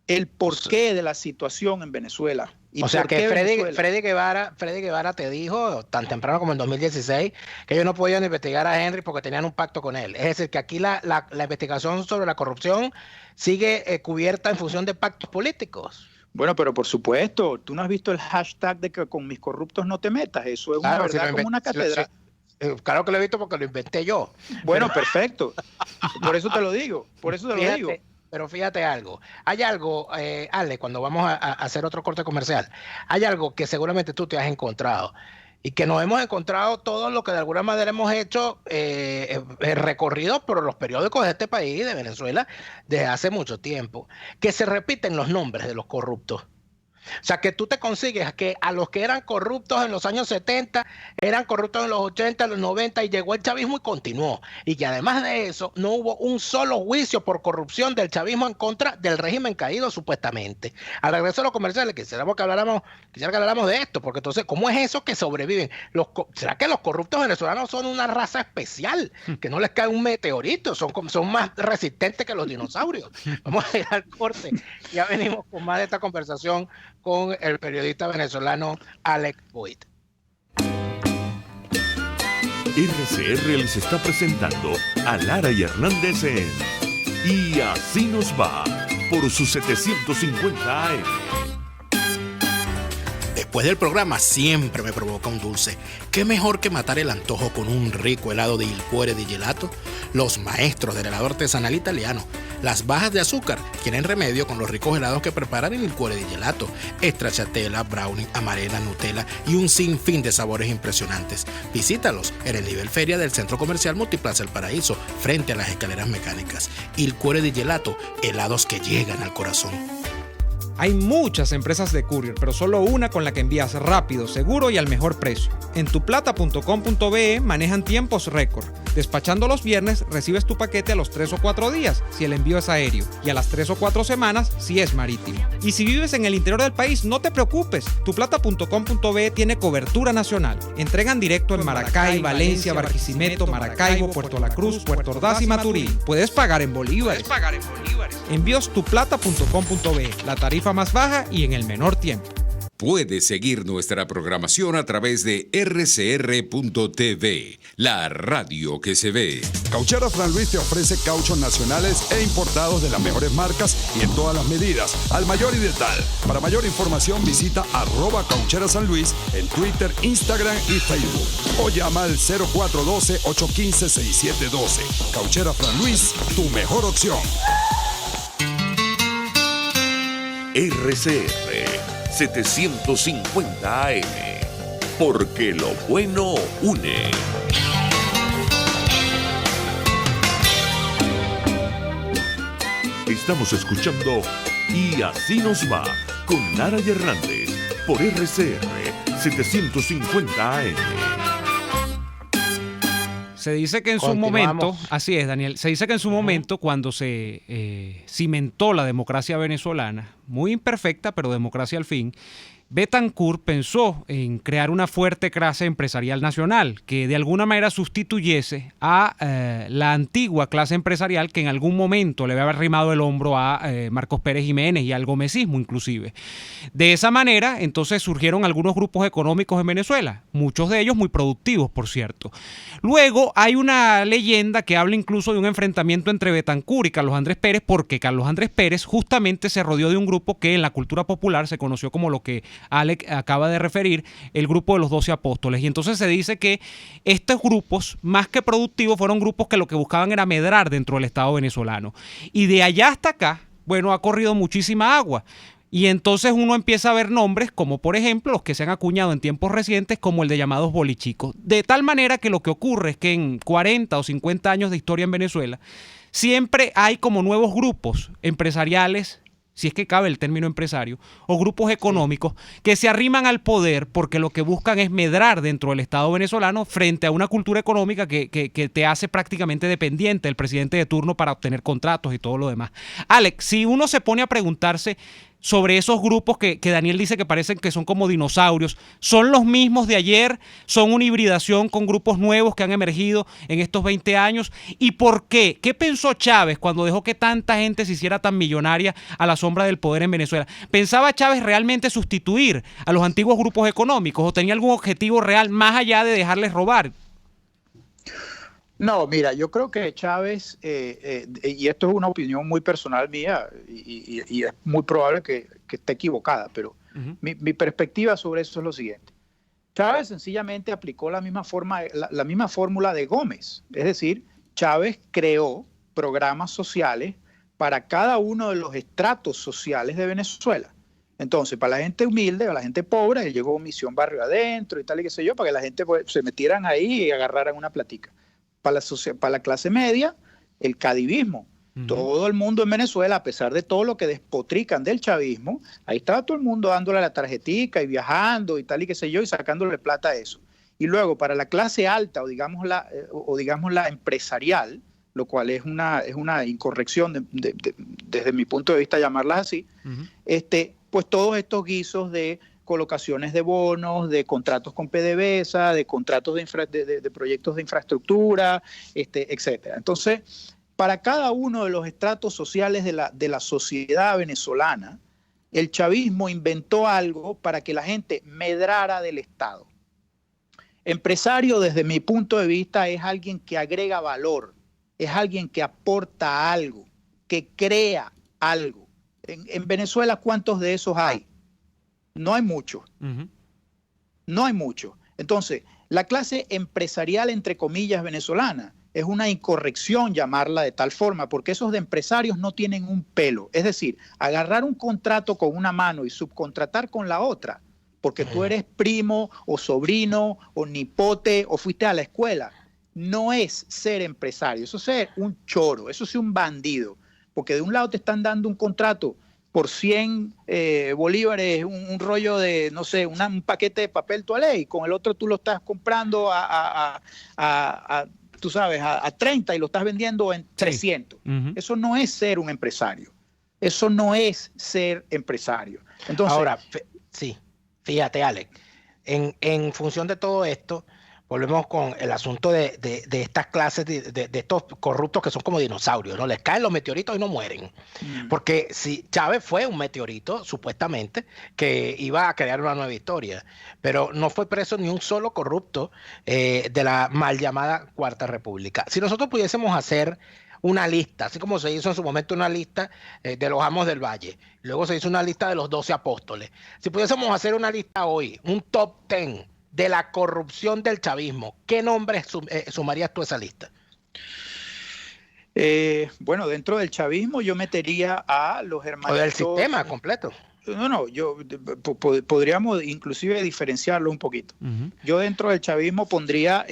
S4: el porqué de la situación en Venezuela.
S1: O sea que Freddy Guevara te dijo tan temprano como en 2016 que ellos no podían investigar a Henry porque tenían un pacto con él. Es decir, que aquí la investigación sobre la corrupción sigue cubierta en función de pactos políticos.
S4: Bueno, pero por supuesto, tú no has visto el hashtag de que con mis corruptos no te metas. Eso es claro, una verdad como una catedral.
S1: Claro que lo he visto porque lo inventé yo.
S4: Bueno, perfecto. Por eso te lo digo.
S1: Pero fíjate algo, hay algo, Ale, cuando vamos a hacer otro corte comercial, hay algo que seguramente tú te has encontrado y que nos hemos encontrado todos los que de alguna manera hemos hecho recorridos por los periódicos de este país, de Venezuela, desde hace mucho tiempo, que se repiten los nombres de los corruptos. O sea, que tú te consigues que a los que eran corruptos en los años 70, eran corruptos en los 80, en los 90, y llegó el chavismo y continuó. Y que además de eso, no hubo un solo juicio por corrupción del chavismo en contra del régimen caído, supuestamente. Al regreso a los comerciales, quisiera que habláramos de esto, porque entonces, ¿cómo es eso que sobreviven? ¿Será que los corruptos venezolanos son una raza especial? Que no les cae un meteorito, son más resistentes que los dinosaurios. Vamos a ir al corte. Ya venimos con más de esta conversación con el periodista venezolano Alex Boyd.
S2: RCR les está presentando a Lara y Hernández en Y Así Nos Va por sus 750 AM.
S8: Después del programa siempre me provoca un dulce. ¿Qué mejor que matar el antojo con un rico helado de Il Cuore di Gelato? Los maestros del helado artesanal italiano. Las bajas de azúcar tienen remedio con los ricos helados que preparan en Il Cuore di Gelato. Stracciatella, brownie, amarela, Nutella y un sinfín de sabores impresionantes. Visítalos en el nivel feria del Centro Comercial Multiplaza El Paraíso, frente a las escaleras mecánicas. Il Cuore di Gelato, helados que llegan al corazón.
S6: Hay muchas empresas de courier, pero solo una con la que envías rápido, seguro y al mejor precio. En tuplata.com.be manejan tiempos récord. Despachando los viernes, recibes tu paquete a los 3 o 4 días, si el envío es aéreo, y a las 3 o 4 semanas, si es marítimo. Y si vives en el interior del país, no te preocupes. Tuplata.com.be tiene cobertura nacional. Entregan directo en Maracay, Valencia, Barquisimeto, Maracaibo, Puerto La Cruz, Puerto Ordaz y Maturín. Puedes pagar en bolívares. Envíos tuplata.com.be, la tarifa más baja y en el menor tiempo.
S5: Puedes seguir nuestra programación a través de rcr.tv, la radio que se ve.
S9: Cauchera Fran Luis te ofrece cauchos nacionales e importados de las mejores marcas y en todas las medidas, al mayor y de tal. Para mayor información visita @Cauchera San Luis en Twitter, Instagram y Facebook. O llama al 0412-815-6712. Cauchera Fran Luis, tu mejor opción.
S2: RCR 750 AM, porque lo bueno une. Estamos escuchando Y Así Nos Va con Nara y Hernández por RCR 750 AM.
S3: Se dice que en su momento, así es, Daniel, se dice que en su momento, cuando se cimentó la democracia venezolana, muy imperfecta, pero democracia al fin, Betancur pensó en crear una fuerte clase empresarial nacional que de alguna manera sustituyese a la antigua clase empresarial que en algún momento le había arrimado el hombro a Marcos Pérez Jiménez y al gomecismo inclusive. De esa manera, entonces surgieron algunos grupos económicos en Venezuela, muchos de ellos muy productivos, por cierto. Luego hay una leyenda que habla incluso de un enfrentamiento entre Betancur y Carlos Andrés Pérez, porque Carlos Andrés Pérez justamente se rodeó de un grupo que en la cultura popular se conoció como lo que Alec acaba de referir, el grupo de los 12 apóstoles. Y entonces se dice que estos grupos, más que productivos, fueron grupos que lo que buscaban era medrar dentro del Estado venezolano. Y de allá hasta acá, bueno, ha corrido muchísima agua. Y entonces uno empieza a ver nombres como, por ejemplo, los que se han acuñado en tiempos recientes como el de llamados bolichicos. De tal manera que lo que ocurre es que en 40 o 50 años de historia en Venezuela, siempre hay como nuevos grupos empresariales, si es que cabe el término empresario, o grupos económicos que se arriman al poder porque lo que buscan es medrar dentro del Estado venezolano frente a una cultura económica que te hace prácticamente dependiente del presidente de turno para obtener contratos y todo lo demás. Alex, si uno se pone a preguntarse sobre esos grupos que Daniel dice que parecen que son como dinosaurios, ¿son los mismos de ayer? ¿Son una hibridación con grupos nuevos que han emergido en estos 20 años? ¿Y por qué? ¿Qué pensó Chávez cuando dejó que tanta gente se hiciera tan millonaria a la sombra del poder en Venezuela? ¿Pensaba Chávez realmente sustituir a los antiguos grupos económicos o tenía algún objetivo real más allá de dejarles robar?
S4: No, mira, yo creo que Chávez, y esto es una opinión muy personal mía, y es muy probable que esté equivocada, pero mi perspectiva sobre eso es lo siguiente. Chávez sencillamente aplicó la misma fórmula de Gómez, es decir, Chávez creó programas sociales para cada uno de los estratos sociales de Venezuela. Entonces, para la gente humilde, para la gente pobre, él llegó Misión Barrio Adentro y tal y qué sé yo, para que la gente se metieran ahí y agarraran una platica. Para la clase media, el cadivismo. Todo el mundo en Venezuela, a pesar de todo lo que despotrican del chavismo, ahí estaba todo el mundo dándole la tarjetica y viajando y tal y qué sé yo, y sacándole plata a eso. Y luego, para la clase alta o digamos la empresarial, lo cual es una incorrección desde mi punto de vista llamarlas así, pues todos estos guisos de colocaciones de bonos, de contratos con PDVSA, de contratos de proyectos de infraestructura, etcétera. Entonces, para cada uno de los estratos sociales de la sociedad venezolana, el chavismo inventó algo para que la gente medrara del Estado. Empresario, desde mi punto de vista, es alguien que agrega valor, es alguien que aporta algo, que crea algo. En Venezuela, ¿cuántos de esos hay? No hay mucho. No hay mucho. Entonces, la clase empresarial, entre comillas, venezolana, es una incorrección llamarla de tal forma, porque esos de empresarios no tienen un pelo. Es decir, agarrar un contrato con una mano y subcontratar con la otra, porque tú eres primo o sobrino o nipote o fuiste a la escuela, no es ser empresario. Eso es ser un choro, eso es un bandido, porque de un lado te están dando un contrato por 100 bolívares, un rollo de, no sé, un paquete de papel toalé, y con el otro tú lo estás comprando a tú sabes, a 30 y lo estás vendiendo en 300. Eso no es ser un empresario. Eso no es ser empresario. Entonces,
S1: ahora, sí, fíjate, Alex, en función de todo esto, volvemos con el asunto de estas clases de estos corruptos que son como dinosaurios, ¿no? Les caen los meteoritos y no mueren. Porque si Chávez fue un meteorito, supuestamente, que iba a crear una nueva historia, pero no fue preso ni un solo corrupto de la mal llamada Cuarta República. Si nosotros pudiésemos hacer una lista, así como se hizo en su momento una lista de los amos del Valle, luego se hizo una lista de los 12 apóstoles. Si pudiésemos hacer una lista hoy, un top 10 de la corrupción del chavismo, ¿qué nombres sumarías tú a esa lista?
S4: Bueno, dentro del chavismo yo metería a los hermanitos...
S1: O del sistema completo.
S4: No, podríamos inclusive diferenciarlo un poquito. Yo dentro del chavismo pondría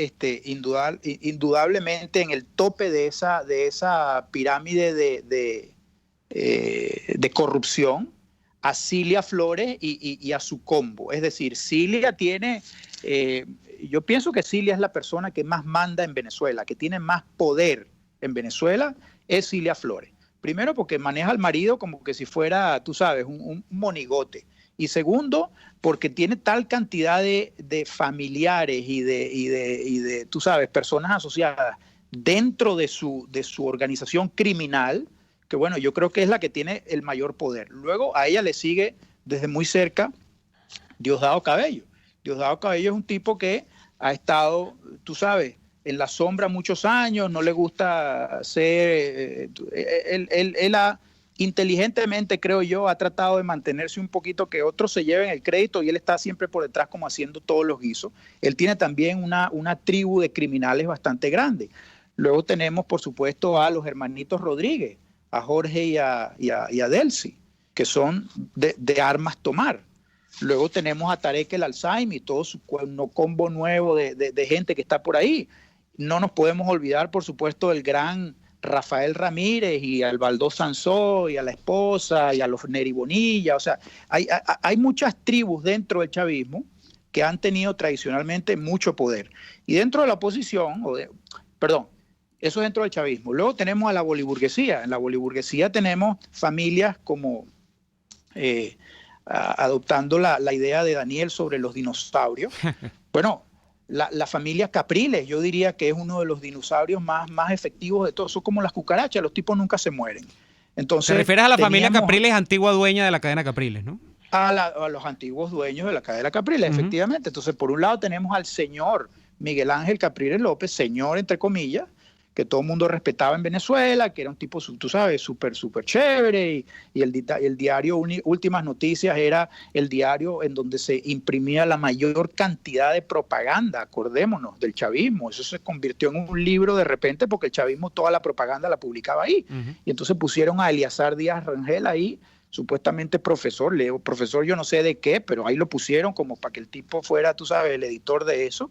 S4: indudablemente en el tope de esa pirámide de corrupción a Cilia Flores y a su combo. Es decir, Cilia tiene... yo pienso que Cilia es la persona que más manda en Venezuela, que tiene más poder en Venezuela, es Cilia Flores. Primero porque maneja al marido como que si fuera, tú sabes, un monigote. Y segundo, porque tiene tal cantidad de familiares y de, tú sabes, personas asociadas dentro de su organización criminal, que bueno, yo creo que es la que tiene el mayor poder. Luego a ella le sigue desde muy cerca Diosdado Cabello. Diosdado Cabello es un tipo que ha estado, tú sabes, en la sombra muchos años, no le gusta ser... Él ha, inteligentemente, creo yo, ha tratado de mantenerse un poquito que otros se lleven el crédito y él está siempre por detrás como haciendo todos los guisos. Él tiene también una tribu de criminales bastante grande. Luego tenemos, por supuesto, a los hermanitos Rodríguez, a Jorge y a Delcy, que son de armas tomar. Luego tenemos a Tarek el Alzheimer y todo su combo nuevo de gente que está por ahí. No nos podemos olvidar, por supuesto, del gran Rafael Ramírez y al Baldós Sansó y a la esposa y a los Neri Bonilla. O sea, hay muchas tribus dentro del chavismo que han tenido tradicionalmente mucho poder. Y dentro de la oposición, eso es dentro del chavismo. Luego tenemos a la boliburguesía. En la boliburguesía tenemos familias como... adoptando la idea de Daniel sobre los dinosaurios. Bueno, la familia Capriles, yo diría que es uno de los dinosaurios más efectivos de todos. Son como las cucarachas, los tipos nunca se mueren. Entonces,
S6: ¿te refieres a la familia Capriles, antigua dueña de la cadena Capriles, no?
S4: A los antiguos dueños de la cadena Capriles, efectivamente. Entonces, por un lado tenemos al señor Miguel Ángel Capriles López, señor entre comillas, que todo el mundo respetaba en Venezuela, que era un tipo, tú sabes, súper chévere, y el diario Últimas Noticias era el diario en donde se imprimía la mayor cantidad de propaganda, acordémonos, del chavismo. Eso se convirtió en un libro de repente porque el chavismo toda la propaganda la publicaba ahí. Y entonces pusieron a Eleazar Díaz Rangel ahí, supuestamente profesor yo no sé de qué, pero ahí lo pusieron como para que el tipo fuera, tú sabes, el editor de eso.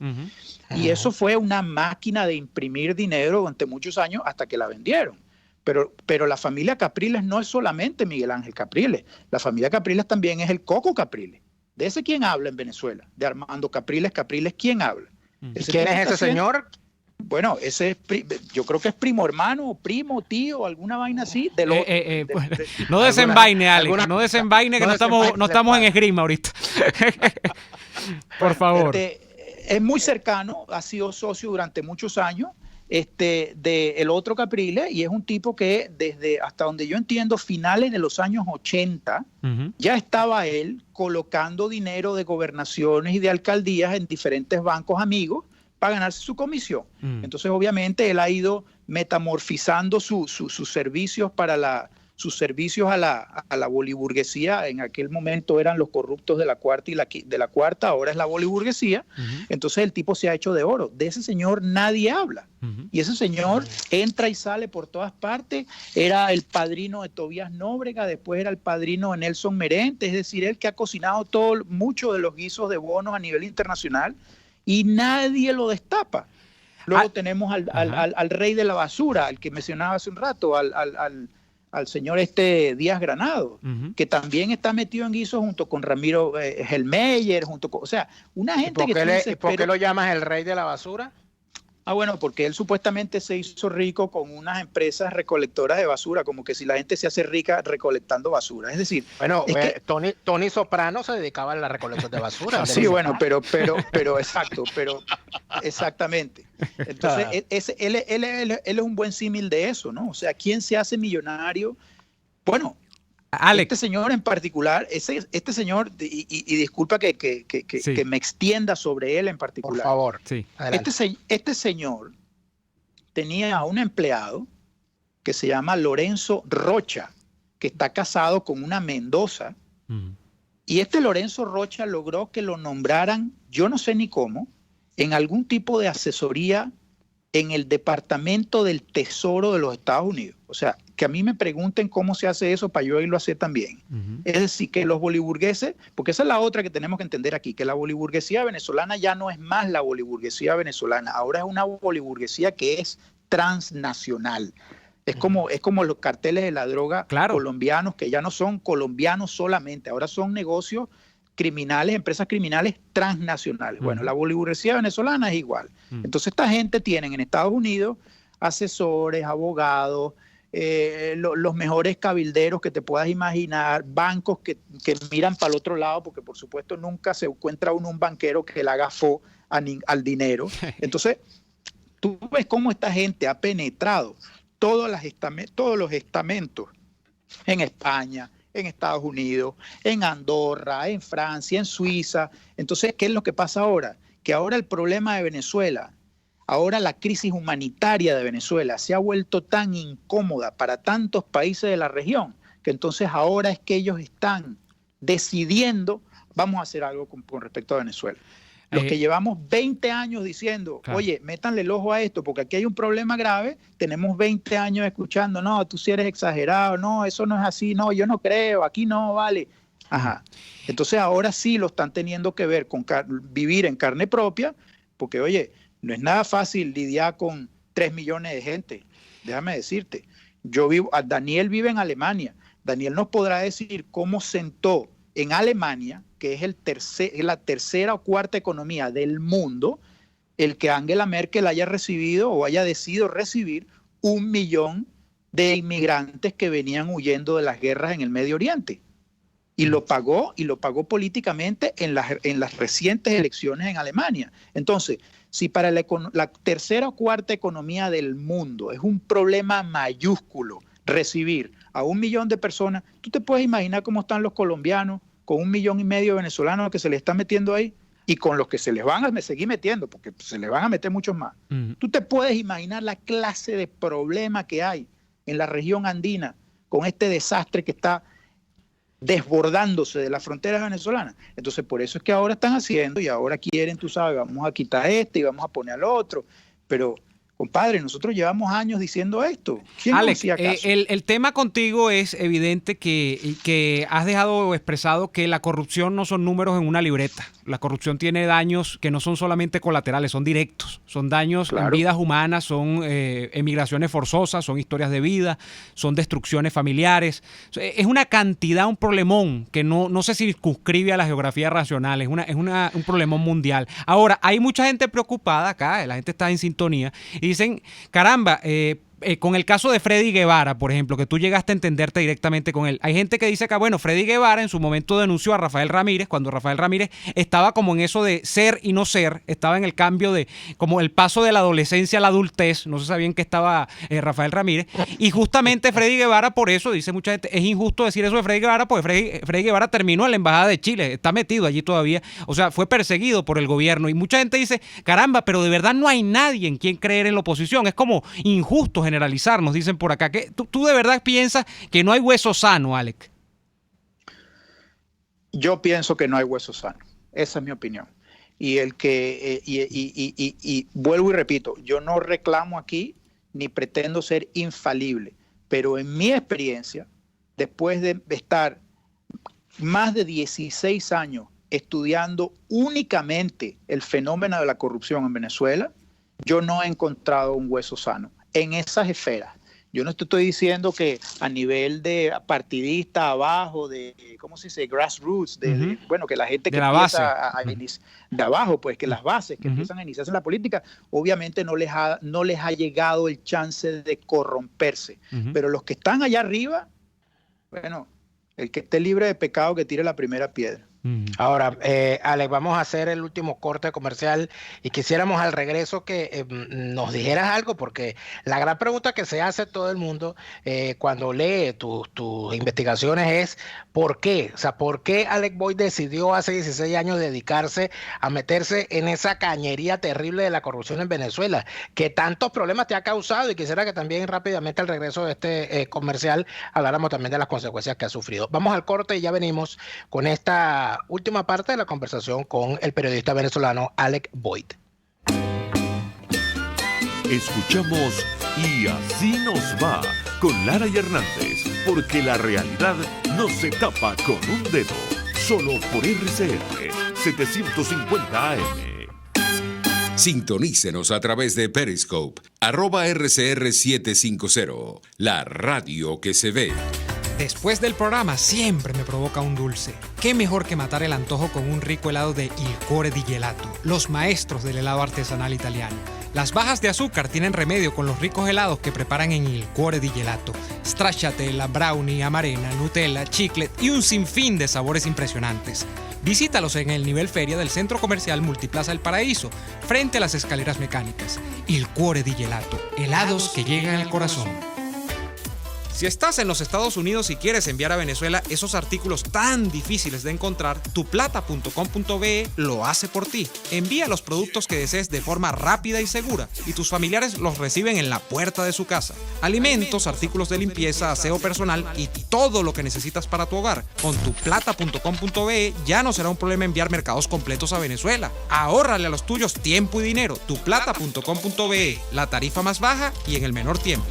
S4: Y eso fue una máquina de imprimir dinero durante muchos años hasta que la vendieron. Pero la familia Capriles no es solamente Miguel Ángel Capriles. La familia Capriles también es el Coco Capriles. ¿De ese quién habla en Venezuela? De Armando Capriles, ¿quién habla?
S1: ¿Quién es ese señor?
S4: Bueno, yo creo que es primo hermano, primo, tío, alguna vaina así.
S6: No desenvaine, Alex, no desenvaine que no estamos en esgrima ahorita. Por favor.
S4: Es muy cercano, ha sido socio durante muchos años de el otro Capriles, y es un tipo que desde, hasta donde yo entiendo, finales de los años 80, ya estaba él colocando dinero de gobernaciones y de alcaldías en diferentes bancos amigos para ganarse su comisión. Entonces, obviamente, él ha ido metamorfizando sus servicios sus servicios a la boliburguesía. En aquel momento eran los corruptos de la cuarta, ahora es la boliburguesía. Entonces el tipo se ha hecho de oro. De ese señor nadie habla. Y ese señor entra y sale por todas partes. Era el padrino de Tobías Nóbrega, después era el padrino de Nelson Merente, es decir, él que ha cocinado mucho de los guisos de bonos a nivel internacional, y nadie lo destapa. Luego tenemos al rey de la basura, al que mencionaba hace un rato, al señor Díaz Granado, que también está metido en guiso junto con Ramiro Gelmeyer, o sea, una gente
S1: ¿Y por qué lo llamas el rey de la basura?
S4: Bueno, porque él supuestamente se hizo rico con unas empresas recolectoras de basura, como que si la gente se hace rica recolectando basura. Es decir,
S1: bueno, Tony Soprano se dedicaba a la recolección de basura.
S4: Sí, bueno, pero exacto, pero exactamente. Entonces, él es un buen símil de eso, ¿no? O sea, ¿quién se hace millonario? Bueno, Alex. Este señor en particular, este señor, y disculpa que me extienda sobre él en particular.
S1: Por favor, sí.
S4: Este señor tenía a un empleado que se llama Lorenzo Rocha, que está casado con una Mendoza, y este Lorenzo Rocha logró que lo nombraran, yo no sé ni cómo, en algún tipo de asesoría en el Departamento del Tesoro de los Estados Unidos. O sea, que a mí me pregunten cómo se hace eso para yo irlo a hacer también. Es decir, que los boliburgueses, porque esa es la otra que tenemos que entender aquí, que la boliburguesía venezolana ya no es más la boliburguesía venezolana, ahora es una boliburguesía que es transnacional. Es como los carteles de la droga colombianos, que ya no son colombianos solamente, ahora son negocios criminales, empresas criminales transnacionales. Bueno, la boliburguesía venezolana es igual. Entonces esta gente tiene en Estados Unidos asesores, abogados, los mejores cabilderos que te puedas imaginar, bancos que miran para el otro lado, porque por supuesto nunca se encuentra un banquero que le haga fo al dinero. Entonces, tú ves cómo esta gente ha penetrado todos los estamentos en España, en Estados Unidos, en Andorra, en Francia, en Suiza. Entonces, ¿qué es lo que pasa ahora? Que ahora el problema de Venezuela, ahora la crisis humanitaria de Venezuela se ha vuelto tan incómoda para tantos países de la región, que entonces ahora es que ellos están decidiendo, vamos a hacer algo con respecto a Venezuela. Los que llevamos 20 años diciendo, oye, métanle el ojo a esto, porque aquí hay un problema grave, tenemos 20 años escuchando, no, tú sí eres exagerado, no, eso no es así, no, yo no creo, aquí no, vale. Ajá. Entonces ahora sí lo están teniendo que ver con vivir en carne propia, porque oye, no es nada fácil lidiar con 3 millones de gente, déjame decirte. Daniel vive en Alemania, Daniel nos podrá decir cómo sentó en Alemania, que es la tercera o cuarta economía del mundo, el que Angela Merkel haya recibido o haya decidido recibir 1 millón de inmigrantes que venían huyendo de las guerras en el Medio Oriente. Y lo pagó políticamente en las recientes elecciones en Alemania. Entonces, si para la tercera o cuarta economía del mundo es un problema mayúsculo recibir a 1 millón de personas, tú te puedes imaginar cómo están los colombianos con 1,5 millones de venezolanos que se les están metiendo ahí y con los que se les van a seguir metiendo, porque se les van a meter muchos más. Tú te puedes imaginar la clase de problema que hay en la región andina con este desastre que está desbordándose de las fronteras venezolanas. Entonces, por eso es que ahora están haciendo y ahora quieren, tú sabes, vamos a quitar y vamos a poner al otro. Pero, compadre, nosotros llevamos años diciendo esto. ¿Quién
S6: Alex,
S4: no hacía caso?
S6: El tema contigo es evidente que has dejado expresado que la corrupción no son números en una libreta. La corrupción tiene daños que no son solamente colaterales, son directos. Son daños en vidas humanas, son emigraciones forzosas, son historias de vida, son destrucciones familiares. Es una cantidad, un problemón que no se circunscribe a la geografía racional, es un problemón mundial. Ahora, hay mucha gente preocupada acá, la gente está en sintonía, y dicen, caramba, con el caso de Freddy Guevara, por ejemplo, que tú llegaste a entenderte directamente con él, hay gente que dice que, bueno, Freddy Guevara en su momento denunció a Rafael Ramírez, cuando Rafael Ramírez estaba como en eso de ser y no ser, estaba en el cambio de, como el paso de la adolescencia a la adultez, no se sabía en qué estaba Rafael Ramírez, y justamente Freddy Guevara, por eso, dice mucha gente, es injusto decir eso de Freddy Guevara, porque Freddy Guevara terminó en la Embajada de Chile, está metido allí todavía, o sea, fue perseguido por el gobierno, y mucha gente dice, caramba, pero de verdad no hay nadie en quien creer en la oposición, es como injusto generalizar, nos dicen por acá. ¿Tú de verdad piensas que no hay hueso sano, Alex?
S4: Yo pienso que no hay hueso sano. Esa es mi opinión. Y vuelvo y repito, yo no reclamo aquí ni pretendo ser infalible, pero en mi experiencia, después de estar más de 16 años estudiando únicamente el fenómeno de la corrupción en Venezuela, yo no he encontrado un hueso sano en esas esferas. Yo no te estoy diciendo que a nivel de partidista abajo, de, ¿cómo se dice? Grassroots, bueno, que la gente que empieza de abajo, pues que las bases que empiezan a iniciarse en la política, obviamente no les ha llegado el chance de corromperse. Pero los que están allá arriba, bueno, el que esté libre de pecado que tire la primera piedra.
S1: Ahora, Alex, vamos a hacer el último corte comercial y quisiéramos al regreso que nos dijeras algo, porque la gran pregunta que se hace todo el mundo cuando lee tus investigaciones es ¿por qué? O sea, ¿por qué Alex Boyd decidió hace 16 años dedicarse a meterse en esa cañería terrible de la corrupción en Venezuela, que tantos problemas te ha causado? Y quisiera que también rápidamente al regreso de este comercial habláramos también de las consecuencias que ha sufrido. Vamos al corte y ya venimos con esta última parte de la conversación con el periodista venezolano Alex Boyd.
S2: Escuchamos Y Así Nos Va con Lara y Hernández, porque la realidad no se tapa con un dedo. Solo por RCR 750 AM.
S5: Sintonícenos a través de Periscope, @RCR750, la radio que se ve.
S6: Después del programa siempre me provoca un dulce. ¿Qué mejor que matar el antojo con un rico helado de Il Cuore di Gelato, los maestros del helado artesanal italiano? Las bajas de azúcar tienen remedio con los ricos helados que preparan en Il Cuore di Gelato. Stracciatella, brownie, amarena, Nutella, chiclet y un sinfín de sabores impresionantes. Visítalos en el nivel feria del Centro Comercial Multiplaza El Paraíso, frente a las escaleras mecánicas. Il Cuore di Gelato, helados que llegan al corazón. Si estás en los Estados Unidos y quieres enviar a Venezuela esos artículos tan difíciles de encontrar, tuplata.com.be lo hace por ti. Envía los productos que desees de forma rápida y segura y tus familiares los reciben en la puerta de su casa. Alimentos, artículos de limpieza, aseo personal y todo lo que necesitas para tu hogar. Con tuplata.com.be ya no será un problema enviar mercados completos a Venezuela. Ahórrale a los tuyos tiempo y dinero. Tuplata.com.be, la tarifa más baja y en el menor tiempo.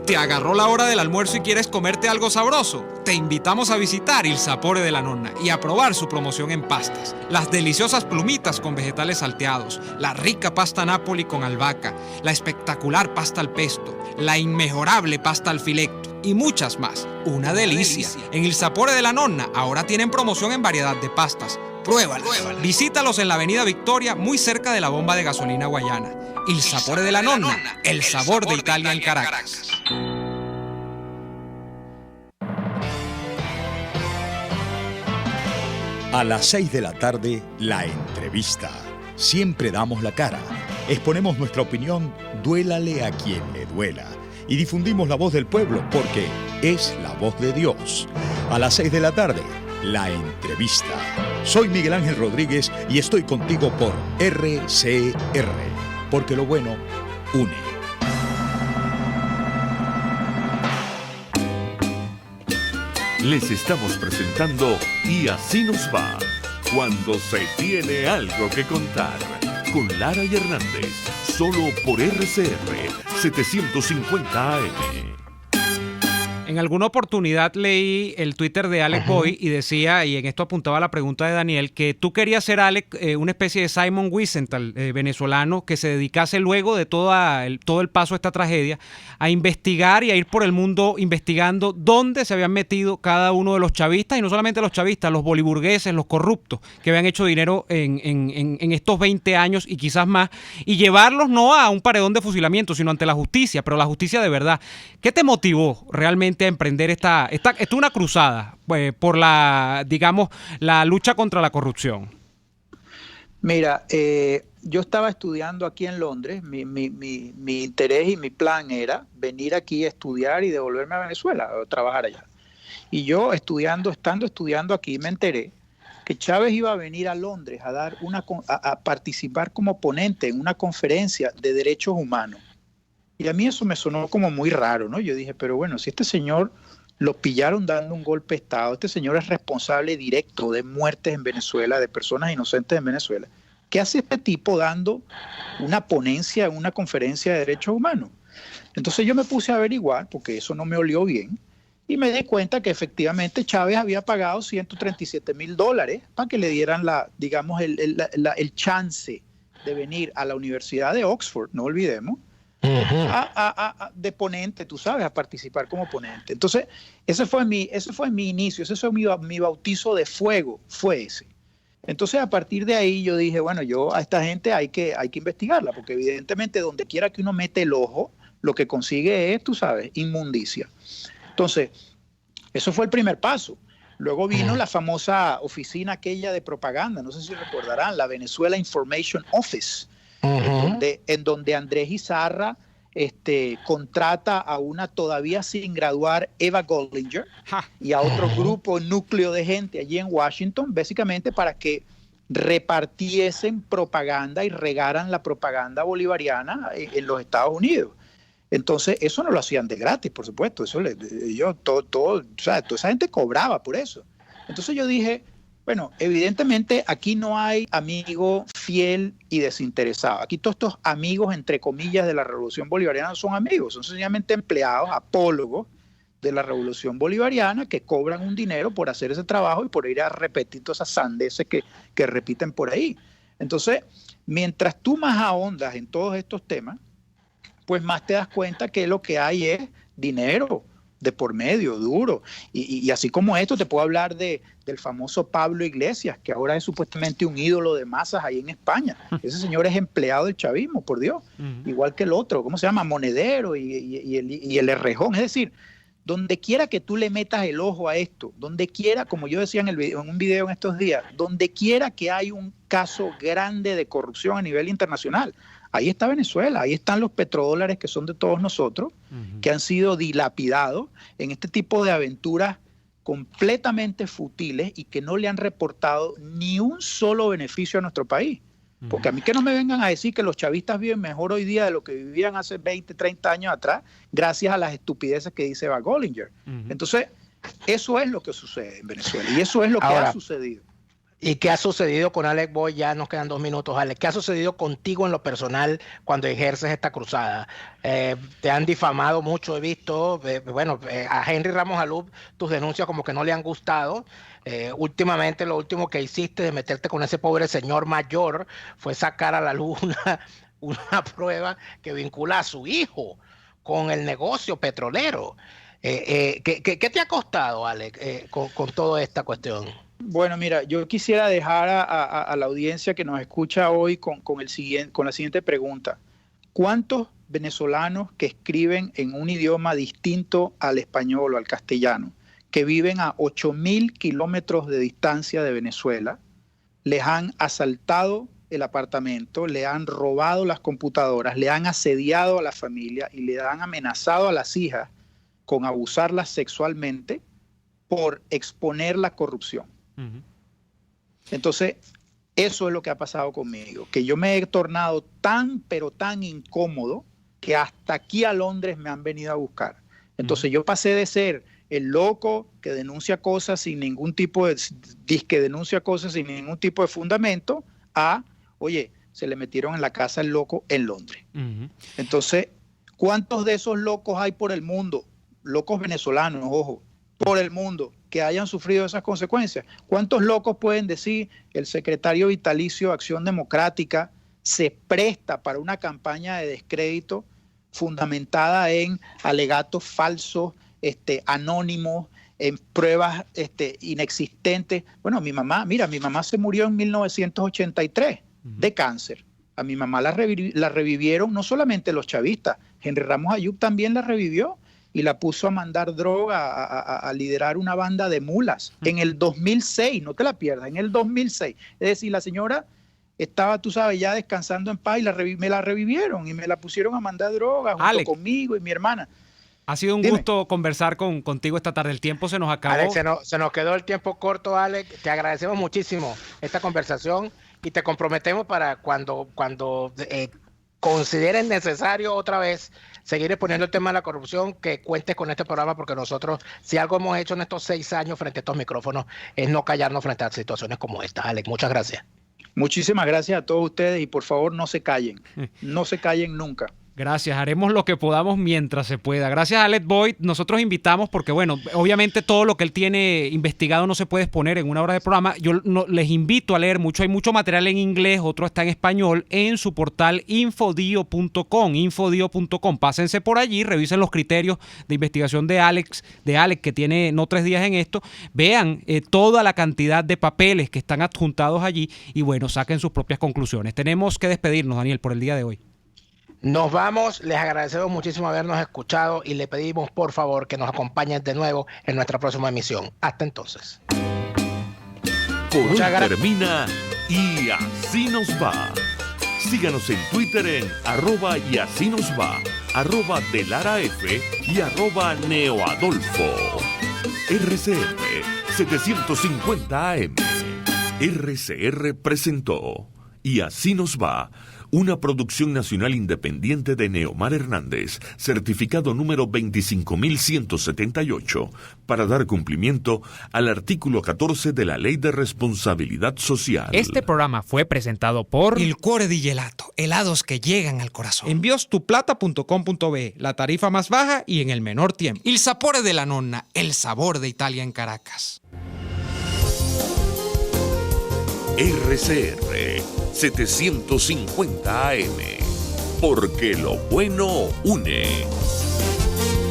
S6: ¿Te agarró la hora del almuerzo y quieres comerte algo sabroso? Te invitamos a visitar Il Sapore de la Nonna y a probar su promoción en pastas. Las deliciosas plumitas con vegetales salteados, la rica pasta Napoli con albahaca, la espectacular pasta al pesto, la inmejorable pasta al filetto y muchas más. ¡Una delicia! En Il Sapore de la Nonna ahora tienen promoción en variedad de pastas. Pruébalas. Visítalos en la Avenida Victoria, muy cerca de la bomba de gasolina Guayana. Il Sapore de la Nonna, el sabor de Italia en Caracas.
S10: A las 6 de la tarde, la entrevista. Siempre damos la cara. Exponemos nuestra opinión, duélale a quien le duela. Y difundimos la voz del pueblo porque es la voz de Dios. A las 6 de la tarde, la entrevista. Soy Miguel Ángel Rodríguez y estoy contigo por RCR, porque lo bueno une.
S2: Les estamos presentando Y Así Nos Va, cuando se tiene algo que contar, con Lara y Hernández, solo por RCR 750 AM.
S3: En alguna oportunidad leí el Twitter de Alex Boyd y decía, y en esto apuntaba la pregunta de Daniel, que tú querías ser, Alex, una especie de Simon Wiesenthal venezolano que se dedicase luego de todo el paso de esta tragedia a investigar y a ir por el mundo investigando dónde se habían metido cada uno de los chavistas, y no solamente los chavistas, los boliburgueses, los corruptos, que habían hecho dinero en estos 20 años y quizás más, y llevarlos no a un paredón de fusilamiento, sino ante la justicia, pero la justicia de verdad. ¿Qué te motivó realmente a emprender esta una cruzada por la lucha contra la corrupción?
S4: Mira, yo estaba estudiando aquí en Londres. Mi interés y mi plan era venir aquí a estudiar y devolverme a Venezuela a trabajar allá. Y yo estando estudiando aquí, me enteré que Chávez iba a venir a Londres a participar como ponente en una conferencia de derechos humanos. Y a mí eso me sonó como muy raro, ¿no? Yo dije, pero bueno, si este señor lo pillaron dando un golpe de Estado, este señor es responsable directo de muertes en Venezuela, de personas inocentes en Venezuela, ¿qué hace este tipo dando una ponencia en una conferencia de derechos humanos? Entonces yo me puse a averiguar, porque eso no me olió bien, y me di cuenta que efectivamente Chávez había pagado $137,000 para que le dieran el chance de venir a la Universidad de Oxford, no olvidemos, de ponente, tú sabes, a participar como ponente. Entonces, ese fue mi inicio, ese fue mi bautizo de fuego, fue ese. Entonces, a partir de ahí yo dije, bueno, yo a esta gente hay que investigarla, porque evidentemente donde quiera que uno mete el ojo, lo que consigue es, tú sabes, inmundicia. Entonces, eso fue el primer paso. Luego vino la famosa oficina aquella de propaganda, no sé si recordarán, la Venezuela Information Office, en donde Andrés Izarra contrata a una todavía sin graduar Eva Goldinger y a otro grupo, núcleo de gente allí en Washington, básicamente para que repartiesen propaganda y regaran la propaganda bolivariana en los Estados Unidos. Entonces, eso no lo hacían de gratis, por supuesto. Eso toda esa gente cobraba por eso. Entonces yo dije, bueno, evidentemente aquí no hay amigo fiel y desinteresado. Aquí todos estos amigos, entre comillas, de la Revolución Bolivariana no son amigos, son sencillamente empleados, apólogos de la Revolución Bolivariana que cobran un dinero por hacer ese trabajo y por ir a repetir todas esas sandeces que repiten por ahí. Entonces, mientras tú más ahondas en todos estos temas, pues más te das cuenta que lo que hay es dinero de por medio, duro. Y así como esto, te puedo hablar del famoso Pablo Iglesias, que ahora es supuestamente un ídolo de masas ahí en España. Ese señor es empleado del chavismo, por Dios. Igual que el otro, ¿cómo se llama? Monedero y el Errejón. Es decir, donde quiera que tú le metas el ojo a esto, donde quiera, como yo decía en un video en estos días, donde quiera que hay un caso grande de corrupción a nivel internacional, ahí está Venezuela, ahí están los petrodólares que son de todos nosotros, que han sido dilapidados en este tipo de aventuras completamente futiles y que no le han reportado ni un solo beneficio a nuestro país. Porque a mí que no me vengan a decir que los chavistas viven mejor hoy día de lo que vivían hace 20, 30 años atrás, gracias a las estupideces que dice Eva Goldinger. Entonces, eso es lo que sucede en Venezuela y eso es lo que ha sucedido.
S1: ¿Y qué ha sucedido con Alex Boy? Ya nos quedan 2 minutos, Alex. ¿Qué ha sucedido contigo en lo personal cuando ejerces esta cruzada? Te han difamado mucho, he visto. A Henry Ramos Alub tus denuncias como que no le han gustado. Últimamente, lo último que hiciste de meterte con ese pobre señor mayor fue sacar a la luz una prueba que vincula a su hijo con el negocio petrolero. ¿Qué te ha costado, Alex, con toda esta cuestión?
S4: Bueno, mira, yo quisiera dejar a la audiencia que nos escucha hoy con la siguiente pregunta. ¿Cuántos venezolanos que escriben en un idioma distinto al español o al castellano, que viven a 8.000 kilómetros de distancia de Venezuela, les han asaltado el apartamento, le han robado las computadoras, le han asediado a la familia y le han amenazado a las hijas con abusarlas sexualmente por exponer la corrupción? Entonces, eso es lo que ha pasado conmigo, que yo me he tornado pero tan incómodo que hasta aquí a Londres me han venido a buscar. Entonces yo pasé de ser el loco que denuncia cosas sin ningún tipo de fundamento a, oye, se le metieron en la casa el loco en Londres. Entonces, ¿cuántos de esos locos hay por el mundo? Locos venezolanos, ojo, por el mundo, que hayan sufrido esas consecuencias. ¿Cuántos locos pueden decir el secretario vitalicio de Acción Democrática se presta para una campaña de descrédito fundamentada en alegatos falsos, anónimos, en pruebas inexistentes? Bueno, mi mamá se murió en 1983 de cáncer. A mi mamá la revivieron no solamente los chavistas, Henry Ramos Ayub también la revivió y la puso a mandar droga, a liderar una banda de mulas en el 2006, no te la pierdas, en el 2006. Es decir, la señora estaba, tú sabes, ya descansando en paz y me la revivieron y me la pusieron a mandar droga junto
S3: Alex,
S4: conmigo y mi hermana.
S3: Ha sido un gusto conversar contigo esta tarde. El tiempo se nos acabó.
S1: Alex, se nos quedó el tiempo corto, Alex. Te agradecemos muchísimo esta conversación y te comprometemos para cuando consideren necesario otra vez seguir exponiendo el tema de la corrupción, que cuentes con este programa, porque nosotros, si algo hemos hecho en estos 6 años frente a estos micrófonos, es no callarnos frente a situaciones como esta. Alex, muchas gracias.
S4: Muchísimas gracias a todos ustedes y por favor no se callen nunca.
S3: Gracias, haremos lo que podamos mientras se pueda. Gracias a Alex Boyd, nosotros invitamos porque, bueno, obviamente todo lo que él tiene investigado no se puede exponer en una hora de programa. Yo les invito a leer mucho, hay mucho material en inglés, otro está en español, en su portal infodio.com. Pásense por allí, revisen los criterios de investigación de Alex, que tiene no 3 días en esto, vean toda la cantidad de papeles que están adjuntados allí y, bueno, saquen sus propias conclusiones. Tenemos que despedirnos, Daniel, por el día de hoy.
S1: Nos vamos, les agradecemos muchísimo habernos escuchado y le pedimos por favor que nos acompañen de nuevo en nuestra próxima emisión. Hasta entonces.
S2: Por hoy termina Y Así Nos Va. Síganos en Twitter en @y así nos va, @delaraf y @neoadolfo. RCR 750 AM. RCR presentó Y Así Nos Va, una producción nacional independiente de Neomar Hernández, certificado número 25178, para dar cumplimiento al artículo 14 de la Ley de Responsabilidad Social.
S6: Este programa fue presentado por Il Cuore di Gelato, helados que llegan al corazón. Enviostuplata.com.be, la tarifa más baja y en el menor tiempo. Il Sapore della Nonna, el sabor de Italia en Caracas.
S2: RCR 750 AM, porque lo bueno une.